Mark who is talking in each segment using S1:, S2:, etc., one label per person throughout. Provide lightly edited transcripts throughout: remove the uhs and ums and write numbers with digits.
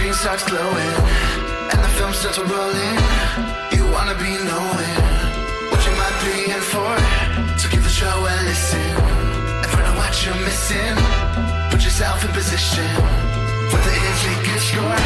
S1: screen starts glowing, and the film starts rolling. You wanna be knowing what you might be in for. So give the show a listen and find out what you're missing. Put yourself in position for the easy good score.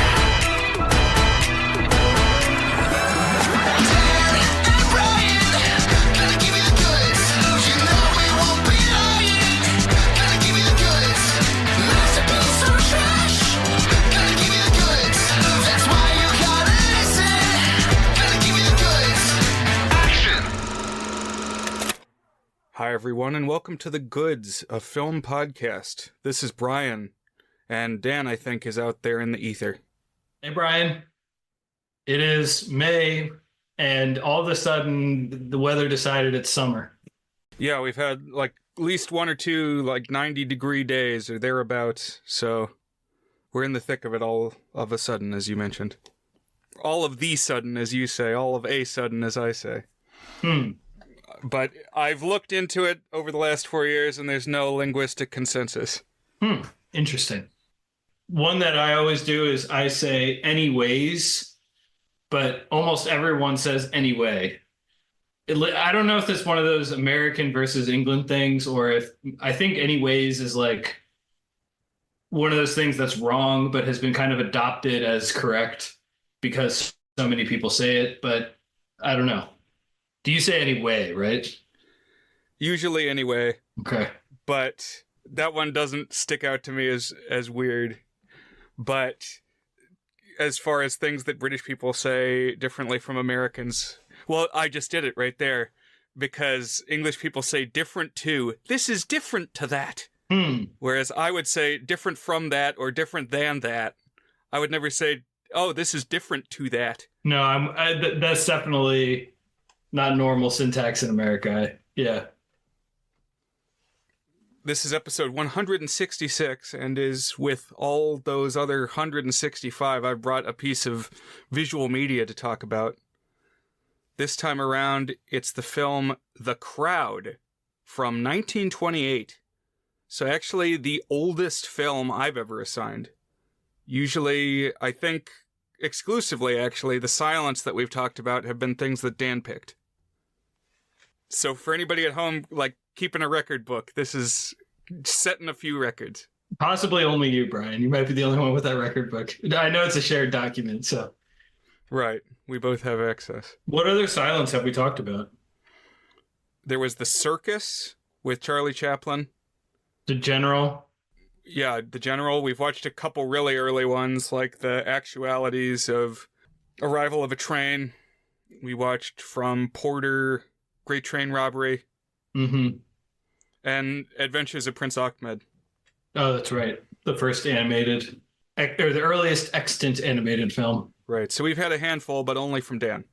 S2: Hi, everyone, and welcome to The Goods, a film podcast. This is Brian, and Dan, I think, is out there in the ether.
S3: Hey, Brian. It is May, and all of a sudden, the weather decided it's summer.
S2: Yeah, we've had, at least one or two, 90-degree days or thereabouts, so we're in the thick of it all of a sudden, as you mentioned. All of the sudden, as you say, all of a sudden, as I say. But I've looked into it over the last 4 years, and there's no linguistic consensus.
S3: Interesting. One that I always do is I say anyways, but almost everyone says anyway. I don't know if it's one of those American versus England things, or if I think anyways is like one of those things that's wrong, but has been kind of adopted as correct because so many people say it, but I don't know. Do you say anyway, right?
S2: Usually anyway.
S3: Okay.
S2: But that one doesn't stick out to me as weird. But as far as things that British people say differently from Americans, well, I just did it right there. Because English people say different to, this is different to that. Whereas I would say different from that or different than that. I would never say, oh, this is different to that.
S3: No, that's definitely not normal syntax in America. Yeah.
S2: This is episode 166 and is with all those other 165. I brought a piece of visual media to talk about. This time around, it's the film The Crowd from 1928. So actually the oldest film I've ever assigned. Usually, I think exclusively actually, the silence that we've talked about have been things that Dan picked. So for anybody at home, keeping a record book, this is setting a few records. Possibly
S3: only you, Brian. You might be the only one with that record book. I know it's a shared document, so.
S2: Right. We both have access.
S3: What other silence have we talked about?
S2: There was The Circus with Charlie Chaplin.
S3: The General.
S2: Yeah, The General. We've watched a couple really early ones, like The Actualities of Arrival of a Train. We watched From Porter, Great Train Robbery. And Adventures of Prince Ahmed.
S3: Oh, that's right. The first animated, or the earliest extant animated film.
S2: Right. So we've had a handful, but only from Dan.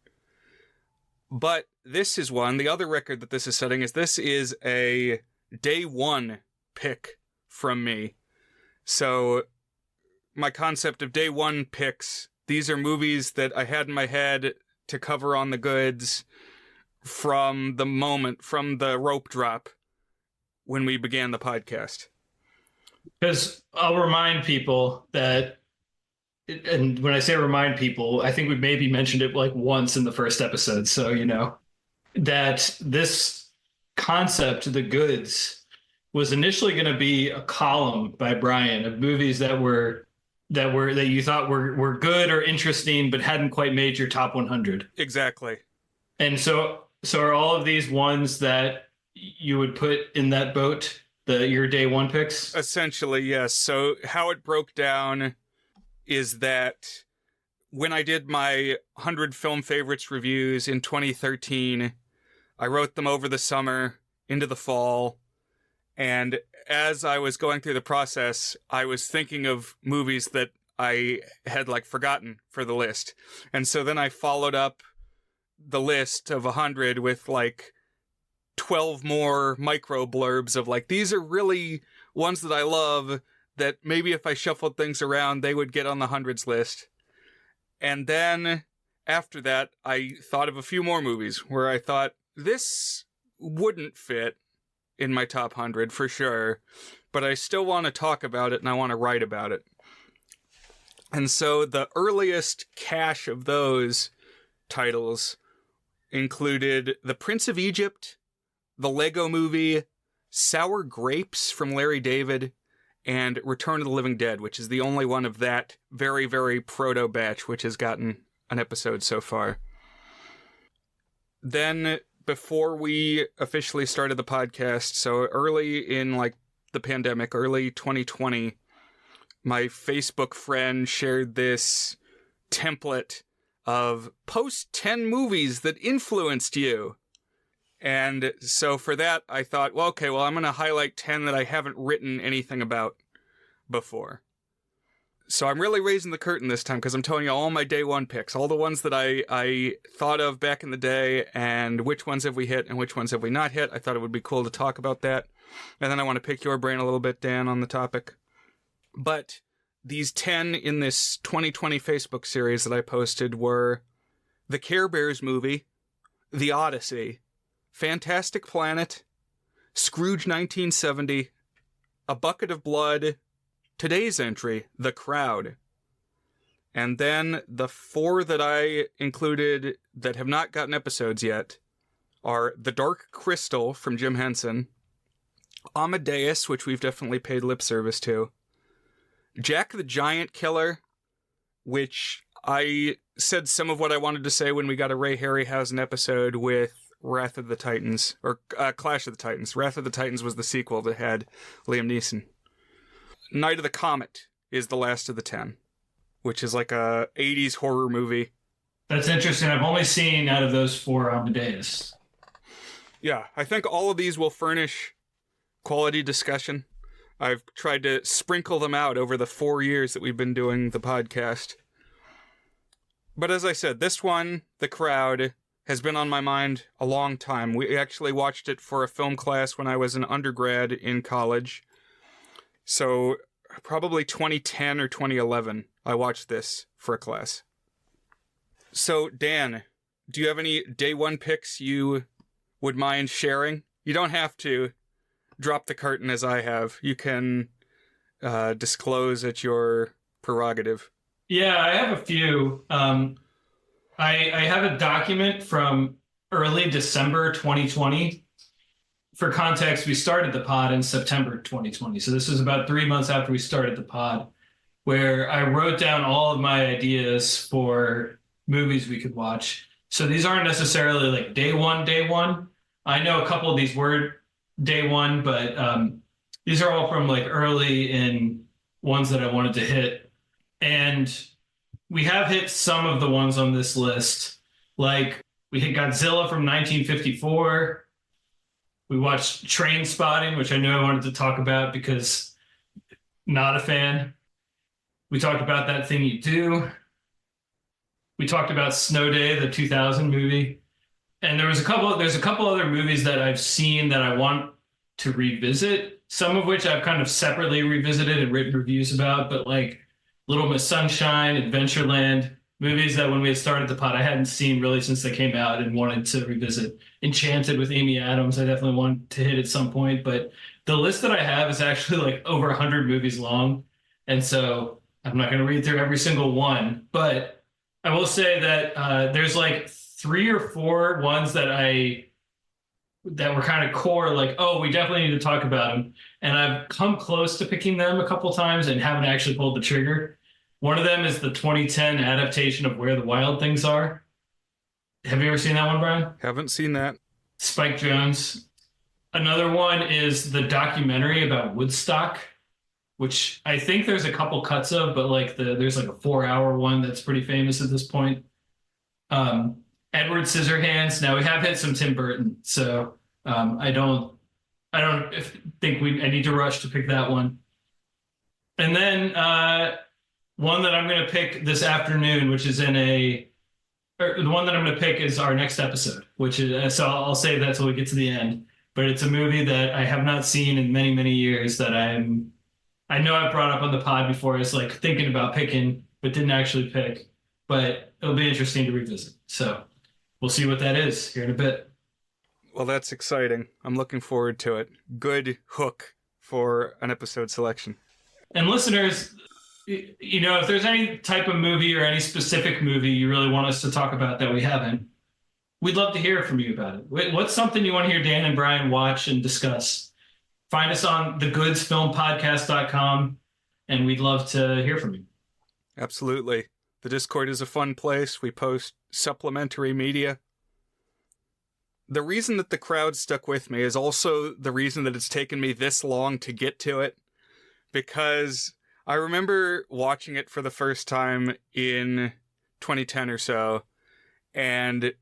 S2: But this is one. The other record that this is setting is this is a day one pick from me. So my concept of day one picks, these are movies that I had in my head to cover on the goods from the moment, from the rope drop when we began the podcast.
S3: Because I'll remind people that, and when I say remind people, I think we maybe mentioned it once in the first episode. So, that this concept, the goods, was initially going to be a column by Brian of movies that you thought were good or interesting, but hadn't quite made your top 100.
S2: Exactly.
S3: And so are all of these ones that you would put in that boat, your day one picks?
S2: Essentially, yes. So how it broke down is that when I did my 100 film favorites reviews in 2013, I wrote them over the summer into the fall. And as I was going through the process, I was thinking of movies that I had forgotten for the list. And so then I followed up the list of 100 with 12 more micro blurbs of these are really ones that I love that maybe if I shuffled things around, they would get on the hundreds list. And then after that, I thought of a few more movies where I thought this wouldn't fit in my top 100 for sure, but I still want to talk about it and I want to write about it. And so the earliest cache of those titles included The Prince of Egypt, the Lego Movie, Sour Grapes from Larry David, and Return of the Living Dead, which is the only one of that very, very proto-batch which has gotten an episode so far. Then, before we officially started the podcast, so early in, like, the pandemic, early 2020, my Facebook friend shared this template of post 10 movies that influenced you. And so for that, I thought, well, okay, I'm going to highlight 10 that I haven't written anything about before. So I'm really raising the curtain this time because I'm telling you all my day one picks, all the ones that I thought of back in the day, and which ones have we hit and which ones have we not hit. I thought it would be cool to talk about that. And then I want to pick your brain a little bit, Dan, on the topic. But these 10 in this 2020 Facebook series that I posted were The Care Bears movie, The Odyssey, Fantastic Planet, Scrooge 1970, A Bucket of Blood, today's entry, The Crowd. And then the 4 that I included that have not gotten episodes yet are The Dark Crystal from Jim Henson, Amadeus, which we've definitely paid lip service to, Jack the Giant Killer, which I said some of what I wanted to say when we got a Ray Harryhausen episode with Wrath of the Titans, or Clash of the Titans. Wrath of the Titans was the sequel that had Liam Neeson. Night of the Comet is the last of the 10, which is like a 80s horror movie.
S3: That's interesting. I've only seen out of those 4 Amadeus.
S2: Yeah, I think all of these will furnish quality discussion. I've tried to sprinkle them out over the 4 years that we've been doing the podcast. But as I said, this one, The Crowd, has been on my mind a long time. We actually watched it for a film class when I was an undergrad in college. So probably 2010 or 2011, I watched this for a class. So, Dan, do you have any day one picks you would mind sharing? You don't have to drop the curtain as I have. You can disclose at your prerogative.
S3: Yeah, I have a few. I have a document from early December 2020. For context, we started the pod in September 2020. So this was about 3 months after we started the pod, where I wrote down all of my ideas for movies we could watch. So these aren't necessarily like day one. I know a couple of these were day one, but these are all from like early in ones that I wanted to hit. And we have hit some of the ones on this list. Like we hit Godzilla from 1954. We watched Train Spotting, which I knew I wanted to talk about because not a fan. We talked about That Thing You Do. We talked about Snow Day, the 2000 movie. And there's a couple other movies that I've seen that I want to revisit, some of which I've kind of separately revisited and written reviews about, but like Little Miss Sunshine, Adventureland, movies that when we had started the pod, I hadn't seen really since they came out and wanted to revisit. Enchanted with Amy Adams, I definitely want to hit at some point, but the list that I have is actually like over 100 movies long. And so I'm not going to read through every single one, but I will say that there's like 3 or 4 ones that were kind of core, like, oh, we definitely need to talk about them. And I've come close to picking them a couple times and haven't actually pulled the trigger. One of them is the 2010 adaptation of Where the Wild Things Are. Have you ever seen that one, Brian?
S2: Haven't seen that.
S3: Spike Jonze. Another one is the documentary about Woodstock, which I think there's a couple cuts of, but like there's like a 4-hour one that's pretty famous at this point. Edward Scissorhands. Now we have hit some Tim Burton, so I don't think I need to rush to pick that one. And then one that I'm going to pick this afternoon, which is the one that I'm going to pick is our next episode, which is, so I'll save that till we get to the end. But it's a movie that I have not seen in many, many years that I know I brought up on the pod before. I was like thinking about picking, but didn't actually pick. But it'll be interesting to revisit. So we'll see what that is here in a bit.
S2: Well, that's exciting. I'm looking forward to it. Good hook for an episode selection.
S3: And listeners, if there's any type of movie or any specific movie you really want us to talk about that we haven't, we'd love to hear from you about it. What's something you want to hear Dan and Brian watch and discuss? Find us on thegoodsfilmpodcast.com, and we'd love to hear from you.
S2: Absolutely. The Discord is a fun place. We post supplementary media. The reason that the crowd stuck with me is also the reason that it's taken me this long to get to it, because I remember watching it for the first time in 2010 or so, and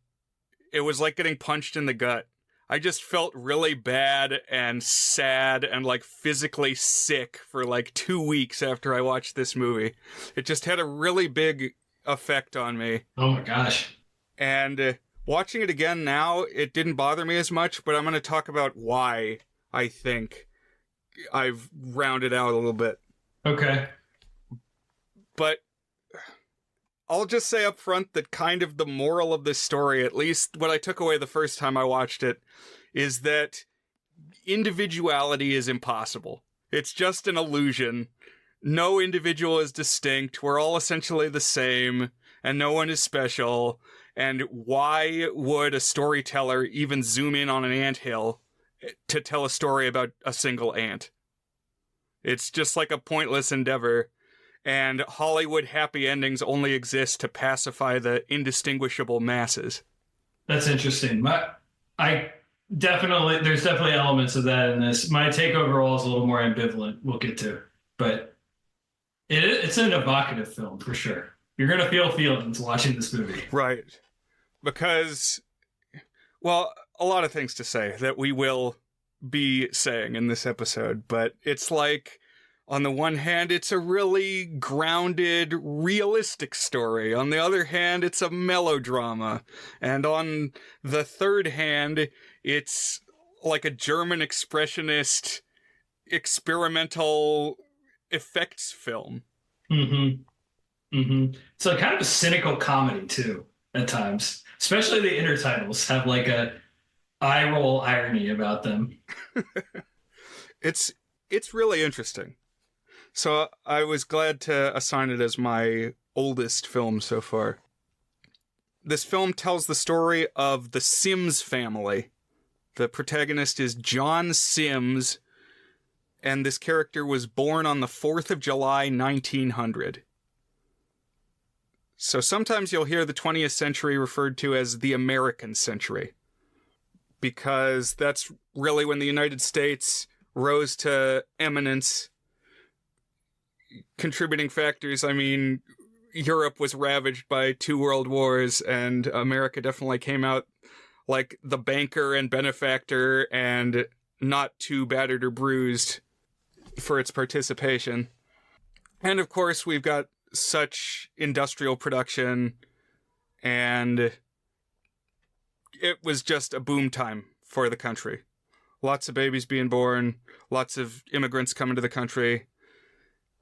S2: it was like getting punched in the gut. I just felt really bad and sad and like physically sick for like 2 weeks after I watched this movie. It just had a really big effect on me.
S3: Oh my gosh.
S2: And watching it again now, it didn't bother me as much, but I'm going to talk about why I think I've rounded out a little bit.
S3: Okay.
S2: But I'll just say up front that kind of the moral of this story, at least what I took away the first time I watched it, is that individuality is impossible. It's just an illusion. No individual is distinct. We're all essentially the same, and no one is special. And why would a storyteller even zoom in on an anthill to tell a story about a single ant? It's just like a pointless endeavor. And Hollywood happy endings only exist to pacify the indistinguishable masses.
S3: That's interesting. There's definitely elements of that in this. My take overall is a little more ambivalent. We'll get to, but it's an evocative film for sure. You're gonna feel feelings watching this movie,
S2: right? Because, well, a lot of things to say that we will be saying in this episode, but it's like, on the one hand, it's a really grounded, realistic story. On the other hand, it's a melodrama. And on the third hand, it's like a German expressionist experimental effects film.
S3: Mm-hmm. Mm-hmm. So kind of a cynical comedy, too, at times. Especially the intertitles have like a eye-roll irony about them.
S2: It's really interesting. So I was glad to assign it as my oldest film so far. This film tells the story of the Sims family. The protagonist is John Sims, and this character was born on the 4th of July, 1900. So sometimes you'll hear the 20th century referred to as the American century, because that's really when the United States rose to eminence. Contributing factors, I mean, Europe was ravaged by 2 world wars, and America definitely came out like the banker and benefactor and not too battered or bruised for its participation. And of course, we've got such industrial production, and it was just a boom time for the country. Lots of babies being born, lots of immigrants coming to the country,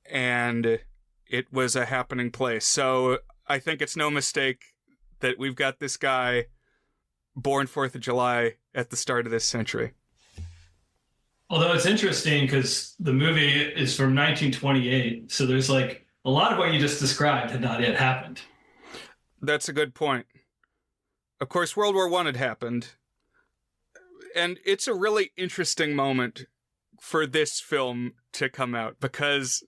S2: and it was a happening place. So I think it's no mistake that we've got this guy born 4th of July at the start of this century.
S3: Although it's interesting because the movie is from 1928, so there's like a lot of what you just described had not yet happened.
S2: That's a good point. Of course, World War I had happened, and it's a really interesting moment for this film to come out, because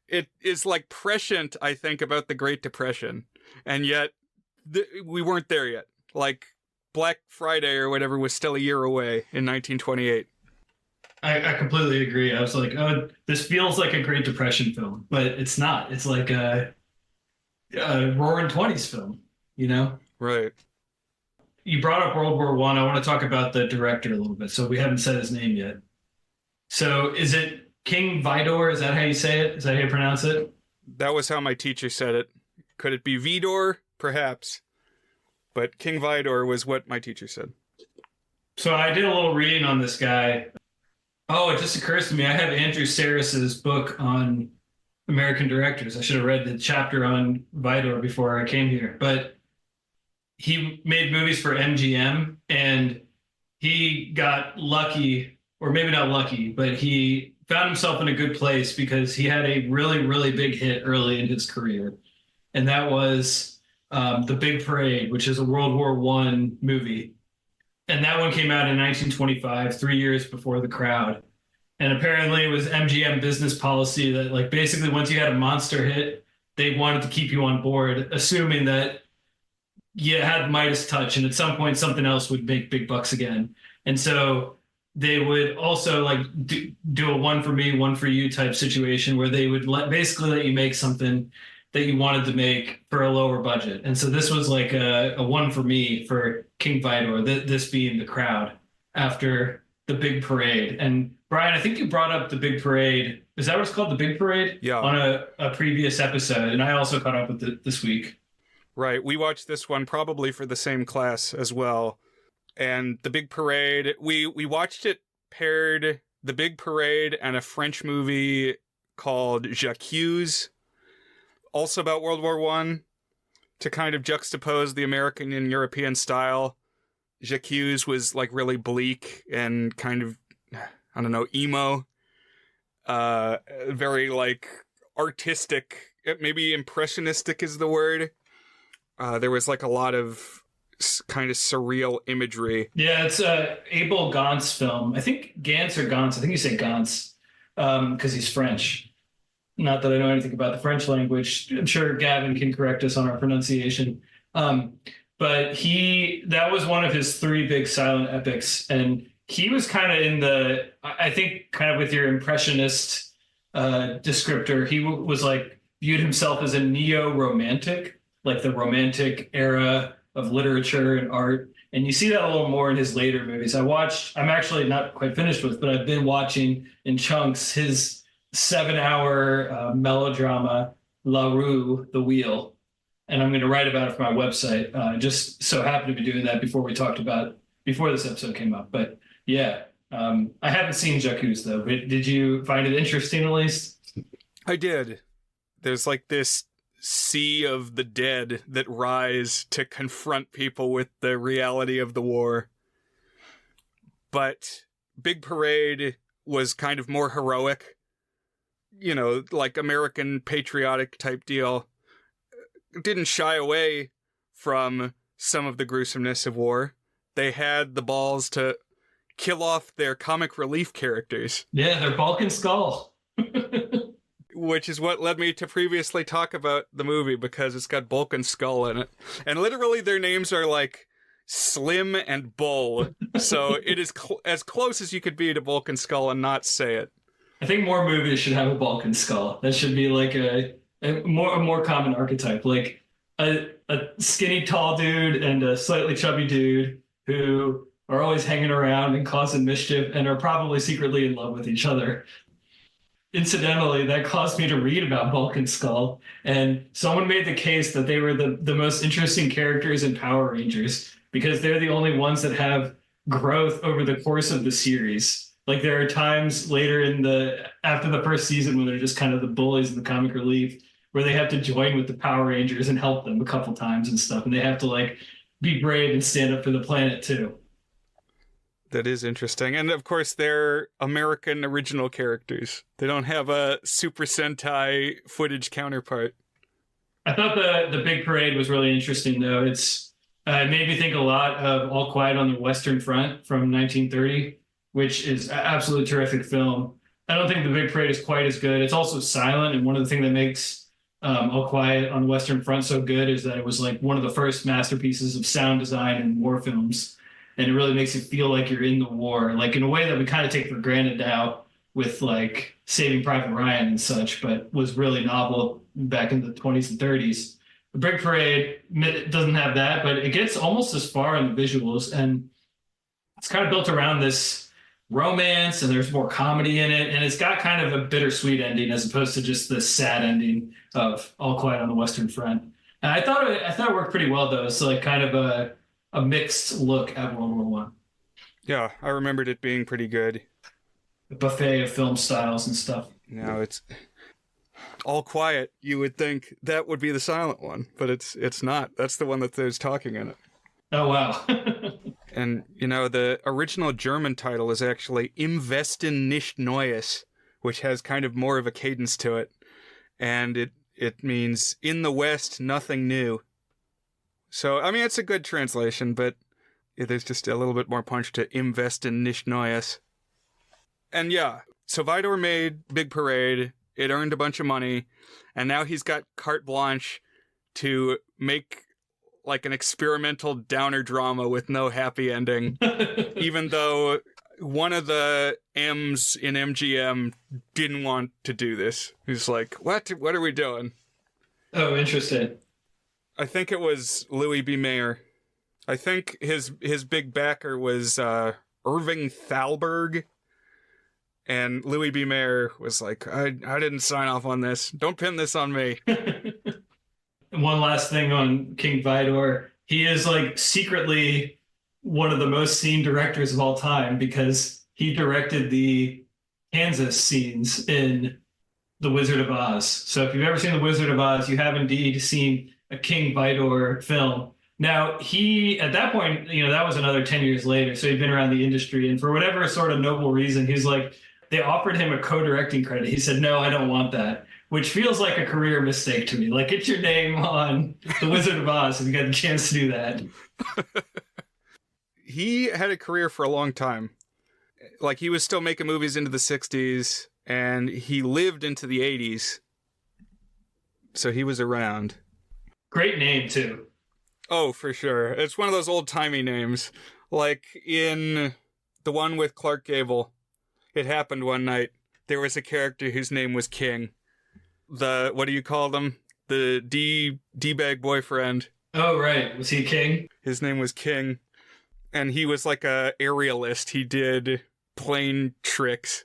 S2: it is like prescient, I think, about the Great Depression, and yet we weren't there yet. Like, Black Friday or whatever was still a year away in 1928.
S3: I completely agree. I was like, oh, this feels like a Great Depression film, but it's not. It's like a Roaring '20s film, you know?
S2: Right.
S3: You brought up World War I. I want to talk about the director a little bit. So we haven't said his name yet. So is it King Vidor? Is that how you say it? Is that how you pronounce it?
S2: That was how my teacher said it. Could it be Vidor? Perhaps. But King Vidor was what my teacher said.
S3: So I did a little reading on this guy. Oh, it just occurs to me, I have Andrew Sarris's book on American directors. I should have read the chapter on Vidor before I came here. But he made movies for MGM, and he got lucky, or maybe not lucky, but he found himself in a good place because he had a really, really big hit early in his career. And that was The Big Parade, which is a World War One movie. And that one came out in 1925, 3 years before The Crowd. And apparently it was MGM business policy that, like, basically once you had a monster hit, they wanted to keep you on board, assuming that you had Midas touch and at some point something else would make big bucks again. And so they would also like do a one for me, one for you type situation where they would basically let you make something that you wanted to make for a lower budget. And so this was like a one for me for King Vidor, this being The Crowd after The Big Parade. And Brian, I think you brought up The Big Parade. Is that what it's called? The Big Parade?
S2: Yeah.
S3: On a previous episode. And I also caught up with it this week.
S2: Right. We watched this one probably for the same class as well. And The Big Parade, we watched it paired, The Big Parade and a French movie called J'accuse, also about World War One, to kind of juxtapose the American and European style. J'accuse was like really bleak and kind of, I don't know, emo. Very like artistic, maybe impressionistic is the word. There was like a lot of kind of surreal imagery.
S3: Yeah, it's Abel Gaunt's film. I think Gantz or Gaunt's. I think you say Gaunt's because he's French. Not that I know anything about the French language. I'm sure Gavin can correct us on our pronunciation. But that was one of his three big silent epics. And he was kind of in the, I think kind of with your impressionist descriptor, he was like viewed himself as a neo-romantic, like the romantic era of literature and art. And you see that a little more in his later movies. I'm actually not quite finished with, but I've been watching in chunks his 7-hour melodrama, La Rue, The Wheel. And I'm going to write about it for my website. Just so happened to be doing that before this episode came up. But yeah, I haven't seen J'accuse though. But did you find it interesting at least?
S2: I did. There's like this sea of the dead that rise to confront people with the reality of the war. But Big Parade was kind of more heroic, you know, like American patriotic type deal. Didn't shy away from some of the gruesomeness of war. They had the balls to kill off their comic relief characters.
S3: Yeah, their Balkan Skull.
S2: Which is what led me to previously talk about the movie, because it's got Bulk and Skull in it. And literally their names are like Slim and Bull. So it is as close as you could be to Bulk and Skull and not say it.
S3: I think more movies should have a Balkan Skull. That should be like a more common archetype, like a skinny tall dude and a slightly chubby dude who are always hanging around and causing mischief and are probably secretly in love with each other. Incidentally, that caused me to read about Balkan Skull, and someone made the case that they were the most interesting characters in Power Rangers because they're the only ones that have growth over the course of the series. Like there are times later after the first season when they're just kind of the bullies and the comic relief, where they have to join with the Power Rangers and help them a couple times and stuff, and they have to like be brave and stand up for the planet too.
S2: That is interesting. And of course, they're American original characters. They don't have a Super Sentai footage counterpart.
S3: I thought the Big Parade was really interesting, though. It made me think a lot of All Quiet on the Western Front from 1930, which is an absolutely terrific film. I don't think the Big Parade is quite as good. It's also silent, and one of the things that makes All Quiet on the Western Front so good is that it was like one of the first masterpieces of sound design in war films. And it really makes you feel like you're in the war, like in a way that we kind of take for granted now with like Saving Private Ryan and such, but was really novel back in the 20s and 30s. The Big Parade doesn't have that, but it gets almost as far in the visuals, and it's kind of built around this romance, and there's more comedy in it, and it's got kind of a bittersweet ending as opposed to just the sad ending of All Quiet on the Western Front. And I thought it worked pretty well though. It's like kind of a mixed look at World War One.
S2: Yeah, I remembered it being pretty good.
S3: A buffet of film styles and stuff.
S2: No, it's All Quiet. You would think that would be the silent one, but it's not. That's the one that there's talking in it.
S3: Oh, wow.
S2: And, you know, the original German title is actually Im Westen nicht Neues, which has kind of more of a cadence to it. And it means, in the West, nothing new. So, I mean, it's a good translation, but there's just a little bit more punch to Im Westen nicht Neues. And yeah, so Vidor made Big Parade. It earned a bunch of money. And now he's got carte blanche to make like an experimental downer drama with no happy ending. Even though one of the M's in MGM didn't want to do this. He's like, what are we doing?
S3: Oh, interesting.
S2: I think it was Louis B. Mayer. I think his big backer was Irving Thalberg. And Louis B. Mayer was like, I didn't sign off on this. Don't pin this on me.
S3: One last thing on King Vidor. He is like secretly one of the most seen directors of all time because he directed the Kansas scenes in The Wizard of Oz. So if you've ever seen The Wizard of Oz, you have indeed seen a King Vidor film. Now, he, at that point, that was another 10 years later. So he'd been around the industry. And for whatever sort of noble reason, he's like, they offered him a co-directing credit. He said, no, I don't want that, which feels like a career mistake to me. Like, get your name on The Wizard of Oz if you got the chance to do that.
S2: He had a career for a long time. Like, he was still making movies into the 60s, and he lived into the 80s. So he was around.
S3: Great name, too.
S2: Oh, for sure. It's one of those old-timey names. Like, in the one with Clark Gable, It Happened One Night, there was a character whose name was King. What do you call them? The D-bag boyfriend.
S3: Oh, right. Was he King?
S2: His name was King. And he was like a aerialist. He did plane tricks.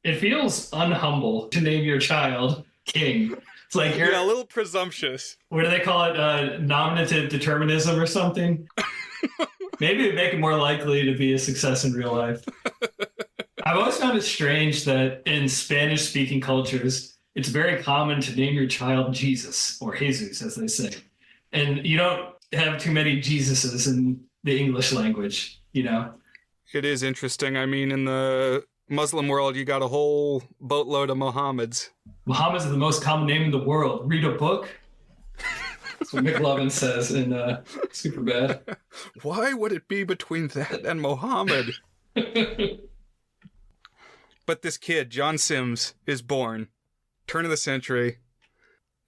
S3: It feels unhumble to name your child King. It's like you're
S2: a little presumptuous.
S3: What do they call it? Nominative determinism or something? Maybe it'd make it more likely to be a success in real life. I've always found it strange that in Spanish-speaking cultures, it's very common to name your child Jesus, or Jesus, as they say. And you don't have too many Jesuses in the English language,
S2: It is interesting. I mean, in the Muslim world, you got a whole boatload of Mohammeds.
S3: Muhammad's the most common name in the world. Read a book. That's what McLovin says in Superbad.
S2: Why would it be between that and Mohammed? But this kid, John Sims, is born. Turn of the century.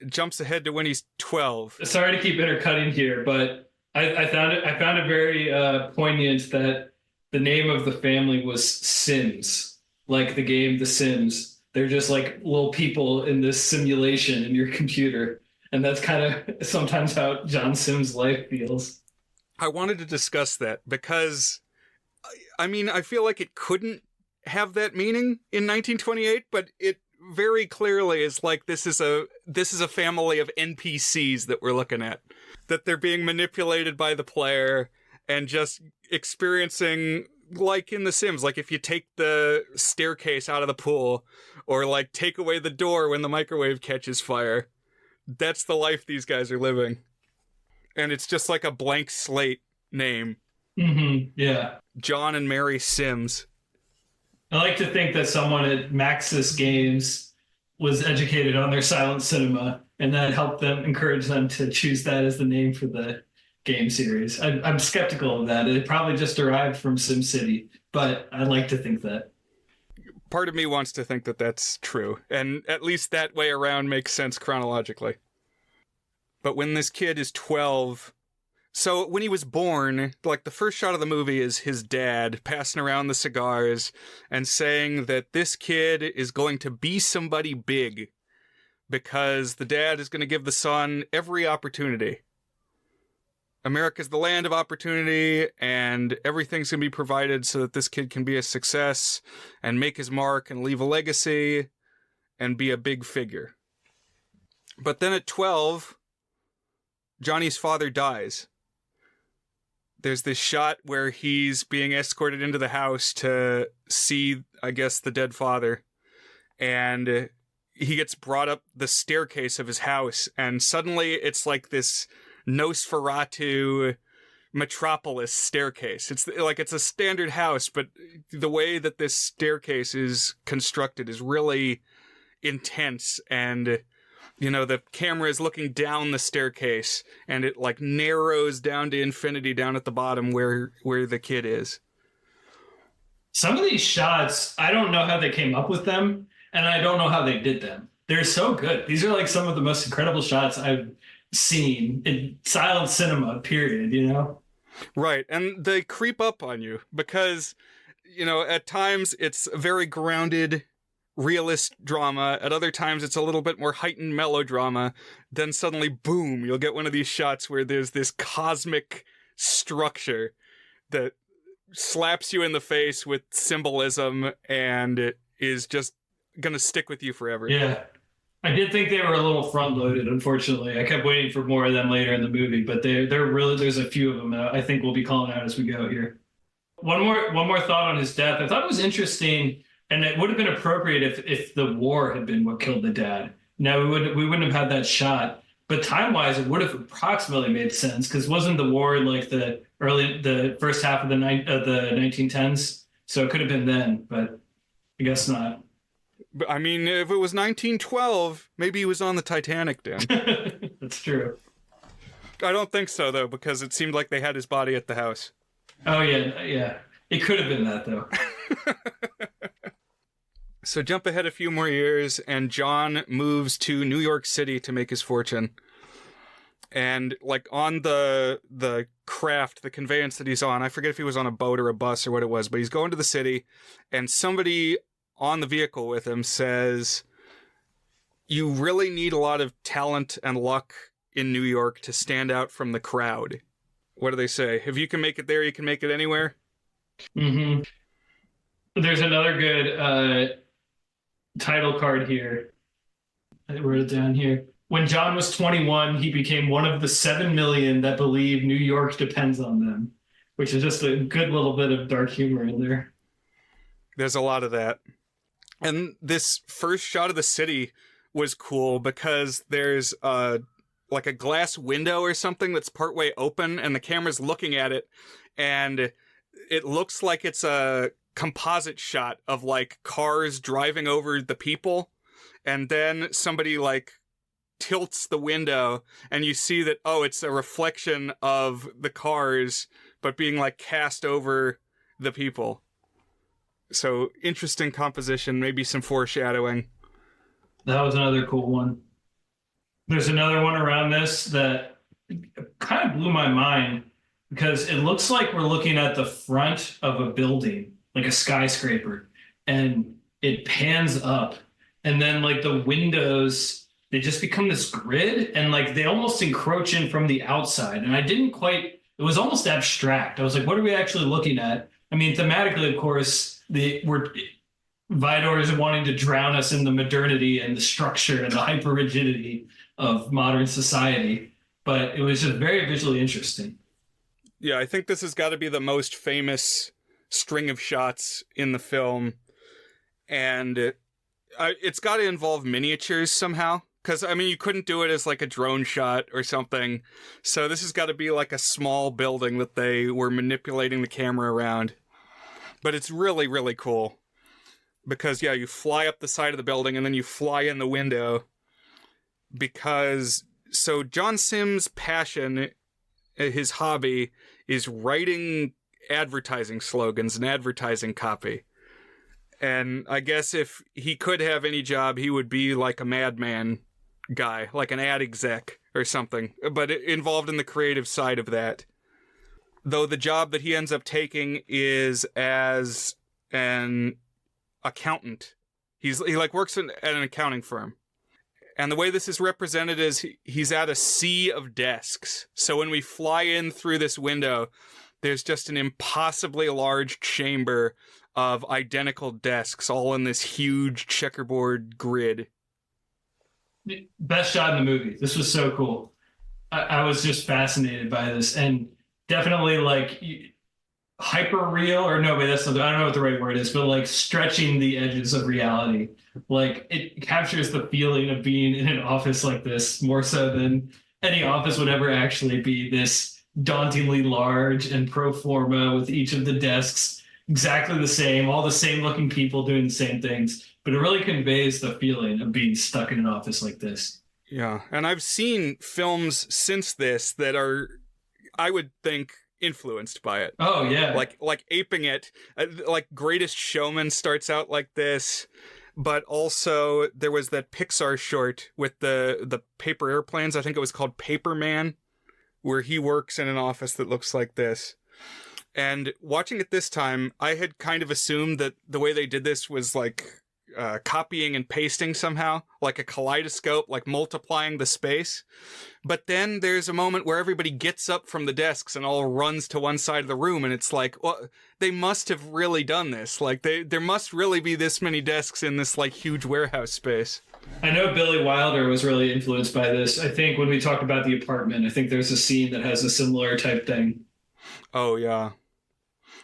S2: Jumps ahead to when he's 12.
S3: Sorry to keep intercutting here, but I found it very poignant that the name of the family was Sims, like the game The Sims. They're just like little people in this simulation in your computer. And that's kind of sometimes how John Sims' life feels.
S2: I wanted to discuss that because, I mean, I feel like it couldn't have that meaning in 1928, but it very clearly is like this is a family of NPCs that we're looking at. That they're being manipulated by the player and just experiencing, like in The Sims, like if you take the staircase out of the pool or like take away the door when the microwave catches fire. That's the life these guys are living. And it's just like a blank slate name.
S3: Mm-hmm. Yeah.
S2: John and Mary Sims.
S3: I like to think that someone at Maxis Games was educated on their silent cinema, and that helped encourage them to choose that as the name for the game series. I'm skeptical of that. It probably just derived from SimCity, but I like to think that.
S2: Part of me wants to think that that's true, and at least that way around makes sense chronologically. But when this kid is 12... So when he was born, like the first shot of the movie is his dad passing around the cigars and saying that this kid is going to be somebody big because the dad is going to give the son every opportunity. America's the land of opportunity and everything's going to be provided so that this kid can be a success and make his mark and leave a legacy and be a big figure. But then at 12, Johnny's father dies. There's this shot where he's being escorted into the house to see, I guess, the dead father. And he gets brought up the staircase of his house. And suddenly it's like this Nosferatu metropolis staircase. It's like it's a standard house, but the way that this staircase is constructed is really intense, and the camera is looking down the staircase and it like narrows down to infinity down at the bottom where the kid is.
S3: Some of these shots, I don't know how they came up with them, and I don't know how they did them. They're so good. These are like some of the most incredible shots I've seen in silent cinema, period,
S2: Right. And they creep up on you because, at times it's very grounded, realist drama. At other times it's a little bit more heightened melodrama. Then suddenly, boom, you'll get one of these shots where there's this cosmic structure that slaps you in the face with symbolism and it is just gonna stick with you forever.
S3: Yeah. I did think they were a little front-loaded, unfortunately. I kept waiting for more of them later in the movie, but they're really, there's a few of them that I think we'll be calling out as we go here. One more thought on his death. I thought it was interesting, and it would have been appropriate if the war had been what killed the dad. Now we wouldn't have had that shot, but time-wise, it would have approximately made sense because wasn't the war in like the first half of the 1910s? So it could have been then, but I guess not.
S2: But I mean, if it was 1912, maybe he was on the Titanic, Dan.
S3: That's true.
S2: I don't think so, though, because it seemed like they had his body at the house.
S3: Oh, yeah. It could have been that, though.
S2: So jump ahead a few more years, and John moves to New York City to make his fortune. And, like, on the craft, the conveyance that he's on, I forget if he was on a boat or a bus or what it was, but he's going to the city, and somebody on the vehicle with him says, you really need a lot of talent and luck in New York to stand out from the crowd. What do they say? If you can make it there, you can make it anywhere?
S3: Mm-hmm. There's another good title card here. I wrote it down here. When John was 21, he became one of the 7 million that believe New York depends on them, which is just a good little bit of dark humor in there.
S2: There's a lot of that. And this first shot of the city was cool because there's like a glass window or something that's partway open and the camera's looking at it and it looks like it's a composite shot of like cars driving over the people, and then somebody like tilts the window and you see that, oh, it's a reflection of the cars but being like cast over the people. So, interesting composition, maybe some foreshadowing.
S3: That was another cool one. There's another one around this that kind of blew my mind because it looks like we're looking at the front of a building, like a skyscraper, and it pans up. And then, like, the windows, they just become this grid, and, like, they almost encroach in from the outside. And I didn't quite, it was almost abstract. I was like, what are we actually looking at? I mean, thematically, of course, Vidor is wanting to drown us in the modernity and the structure and the hyper rigidity of modern society, but it was just very visually interesting.
S2: Yeah, I think this has got to be the most famous string of shots in the film, and it's got to involve miniatures somehow, because, I mean, you couldn't do it as like a drone shot or something, so this has got to be like a small building that they were manipulating the camera around. But it's really, really cool. Because, yeah, you fly up the side of the building and then you fly in the window. So John Sims' passion, his hobby, is writing advertising slogans and advertising copy. And I guess if he could have any job, he would be like a madman guy, like an ad exec or something. But involved in the creative side of that. Though the job that he ends up taking is as an accountant. He like works at an accounting firm. And the way this is represented is he's at a sea of desks. So when we fly in through this window, there's just an impossibly large chamber of identical desks all in this huge checkerboard grid.
S3: Best shot in the movie. This was so cool. I was just fascinated by this, and definitely like hyper real, or no, but that's not, I don't know what the right word is, but like stretching the edges of reality. Like it captures the feeling of being in an office like this more so than any office would ever actually be this dauntingly large and pro forma with each of the desks exactly the same, all the same looking people doing the same things. But it really conveys the feeling of being stuck in an office like this.
S2: Yeah, and I've seen films since this that are, I would think, influenced by it.
S3: Oh yeah,
S2: like aping it. Like Greatest Showman starts out like this, but also there was that Pixar short with the paper airplanes. I think it was called Paper Man, where he works in an office that looks like this. And watching it this time, I had kind of assumed that the way they did this was like copying and pasting somehow, like a kaleidoscope, like multiplying the space. But then there's a moment where everybody gets up from the desks and all runs to one side of the room, and it's like, well, they must have really done this. Like, there must really be this many desks in this, like, huge warehouse space.
S3: I know Billy Wilder was really influenced by this. I think when we talked about The Apartment, I think there's a scene that has a similar type thing.
S2: Oh, yeah.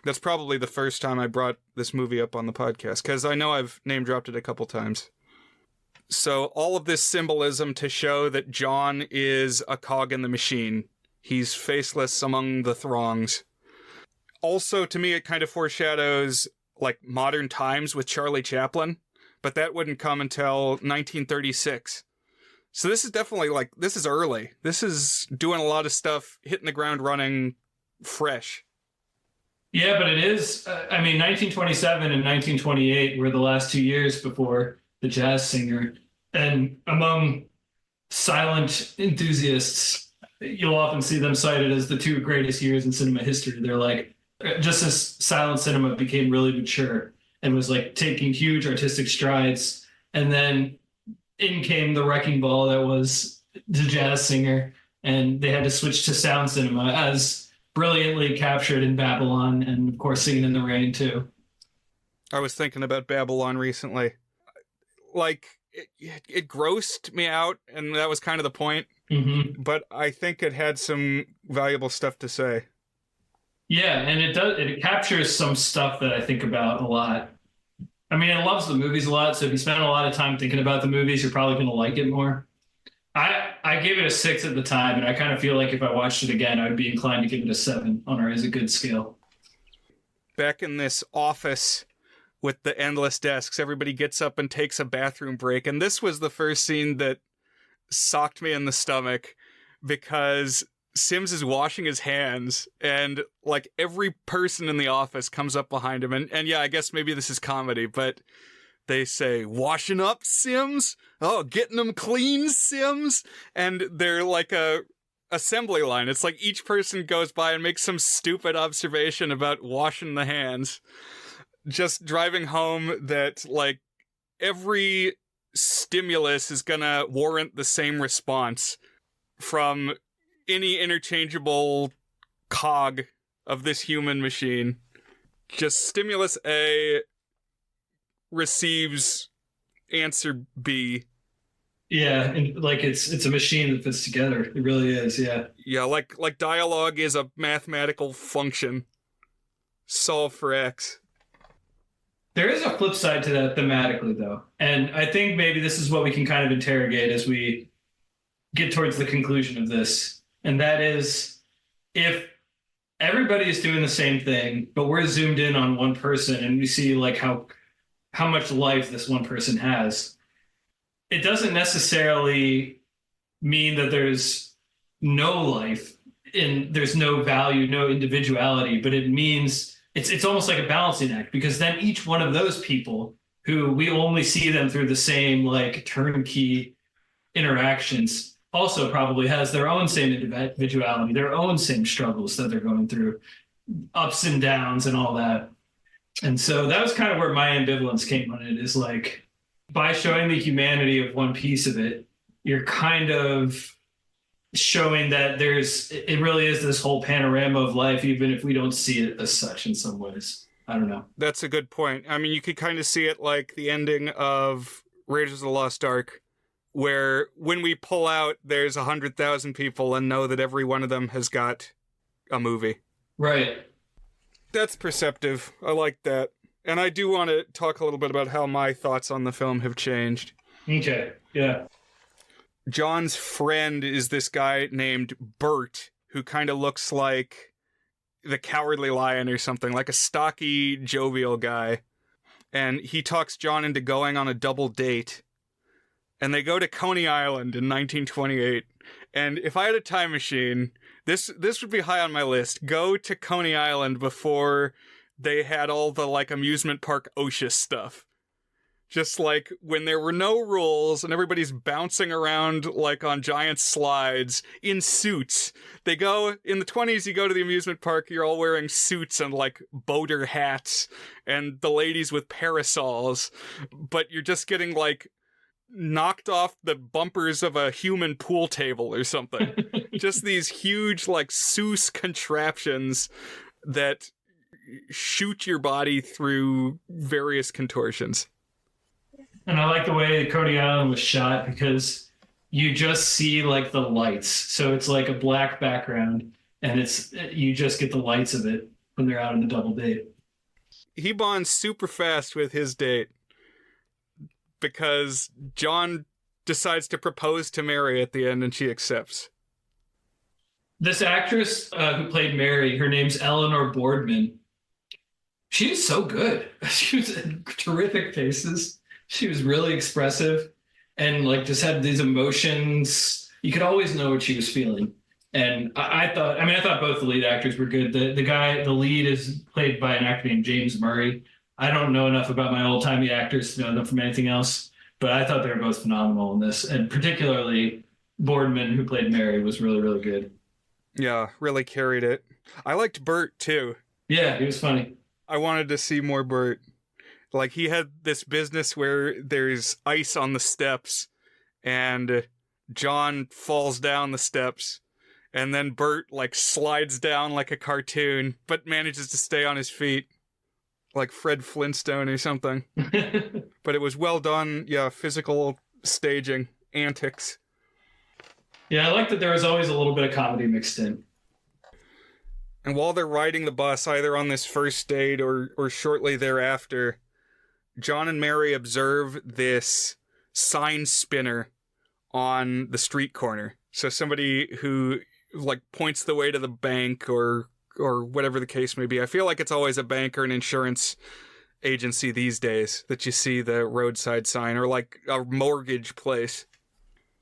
S2: That's probably the first time I brought this movie up on the podcast, because I know I've name-dropped it a couple times. So all of this symbolism to show that John is a cog in the machine. He's faceless among the throngs. Also, to me, it kind of foreshadows, like, modern times with Charlie Chaplin, but that wouldn't come until 1936. So this is definitely, like, this is early. This is doing a lot of stuff, hitting the ground running fresh.
S3: Yeah, but it is. 1927 and 1928 were the last 2 years before The Jazz Singer. And among silent enthusiasts, you'll often see them cited as the two greatest years in cinema history. They're like, just as silent cinema became really mature and was like taking huge artistic strides. And then in came the wrecking ball that was The Jazz Singer. And they had to switch to sound cinema, as brilliantly captured in Babylon, and of course Singing in the Rain too.
S2: I was thinking about Babylon recently. Like, it grossed me out, and that was kind of the point.
S3: Mm-hmm.
S2: But I think it had some valuable stuff to say.
S3: Yeah, and it captures some stuff that I think about a lot. I mean, it loves the movies a lot, so if you spend a lot of time thinking about the movies, you're probably going to like it more. I gave it a 6 at the time, and I kind of feel like if I watched it again, I'd be inclined to give it a 7 on our Is It Good scale.
S2: Back in this office with the endless desks, everybody gets up and takes a bathroom break, and this was the first scene that socked me in the stomach, because Sims is washing his hands, and like every person in the office comes up behind him, and yeah, I guess maybe this is comedy, but they say, "Washing up, Sims? Oh, getting them clean, Sims?" And they're like a assembly line. It's like each person goes by and makes some stupid observation about washing the hands. Just driving home that, like, every stimulus is gonna warrant the same response from any interchangeable cog of this human machine. Just stimulus A receives answer B.
S3: Yeah, and like it's a machine that fits together. It really is, yeah.
S2: Yeah, like dialogue is a mathematical function. Solve for X.
S3: There is a flip side to that thematically, though. And I think maybe this is what we can kind of interrogate as we get towards the conclusion of this. And that is, if everybody is doing the same thing, but we're zoomed in on one person and we see like how much life this one person has, it doesn't necessarily mean that there's no life and there's no value, no individuality, but it means it's almost like a balancing act, because then each one of those people who we only see them through the same like turnkey interactions also probably has their own same individuality, their own same struggles that they're going through, ups and downs and all that. And so that was kind of where my ambivalence came on it, is like, by showing the humanity of one piece of it, you're kind of showing that it really is this whole panorama of life, even if we don't see it as such in some ways. I don't know.
S2: That's a good point. I mean, you could kind of see it like the ending of Raiders of the Lost Ark, where when we pull out, there's 100,000 people and know that every one of them has got a movie.
S3: Right.
S2: That's perceptive. I like that. And I do want to talk a little bit about how my thoughts on the film have changed.
S3: Okay, yeah.
S2: John's friend is this guy named Bert, who kind of looks like the Cowardly Lion or something, like a stocky, jovial guy. And he talks John into going on a double date. And they go to Coney Island in 1928. And if I had a time machine, this would be high on my list. Go to Coney Island before they had all the, like, amusement park OSHA stuff. Just, like, when there were no rules and everybody's bouncing around, like, on giant slides in suits. They go, in the 20s, you go to the amusement park, you're all wearing suits and, like, boater hats, and the ladies with parasols, but you're just getting, like, knocked off the bumpers of a human pool table or something. Just these huge, like, Seuss contraptions that shoot your body through various contortions.
S3: And I like the way Coney Island was shot because you just see like the lights. So it's like a black background and you just get the lights of it when they're out on the double date.
S2: He bonds super fast with his date because John decides to propose to Mary at the end and she accepts.
S3: This actress who played Mary, her name's Eleanor Boardman. She was so good. She was in terrific faces. She was really expressive and like just had these emotions. You could always know what she was feeling. And I thought both the lead actors were good. The lead is played by an actor named James Murray. I don't know enough about my old-timey actors to know them from anything else, but I thought they were both phenomenal in this. And particularly Boardman, who played Mary, was really, really good.
S2: Yeah, really carried it. I liked Bert, too.
S3: Yeah, he was funny.
S2: I wanted to see more Bert. Like, he had this business where there's ice on the steps, and John falls down the steps, and then Bert, like, slides down like a cartoon, but manages to stay on his feet, like Fred Flintstone or something. But it was well done, yeah, physical staging, antics.
S3: Yeah, I like that there was always a little bit of comedy mixed in.
S2: And while they're riding the bus, either on this first date or shortly thereafter, John and Mary observe this sign spinner on the street corner. So somebody who, like, points the way to the bank or whatever the case may be. I feel like it's always a bank or an insurance agency these days that you see the roadside sign, or like a mortgage place.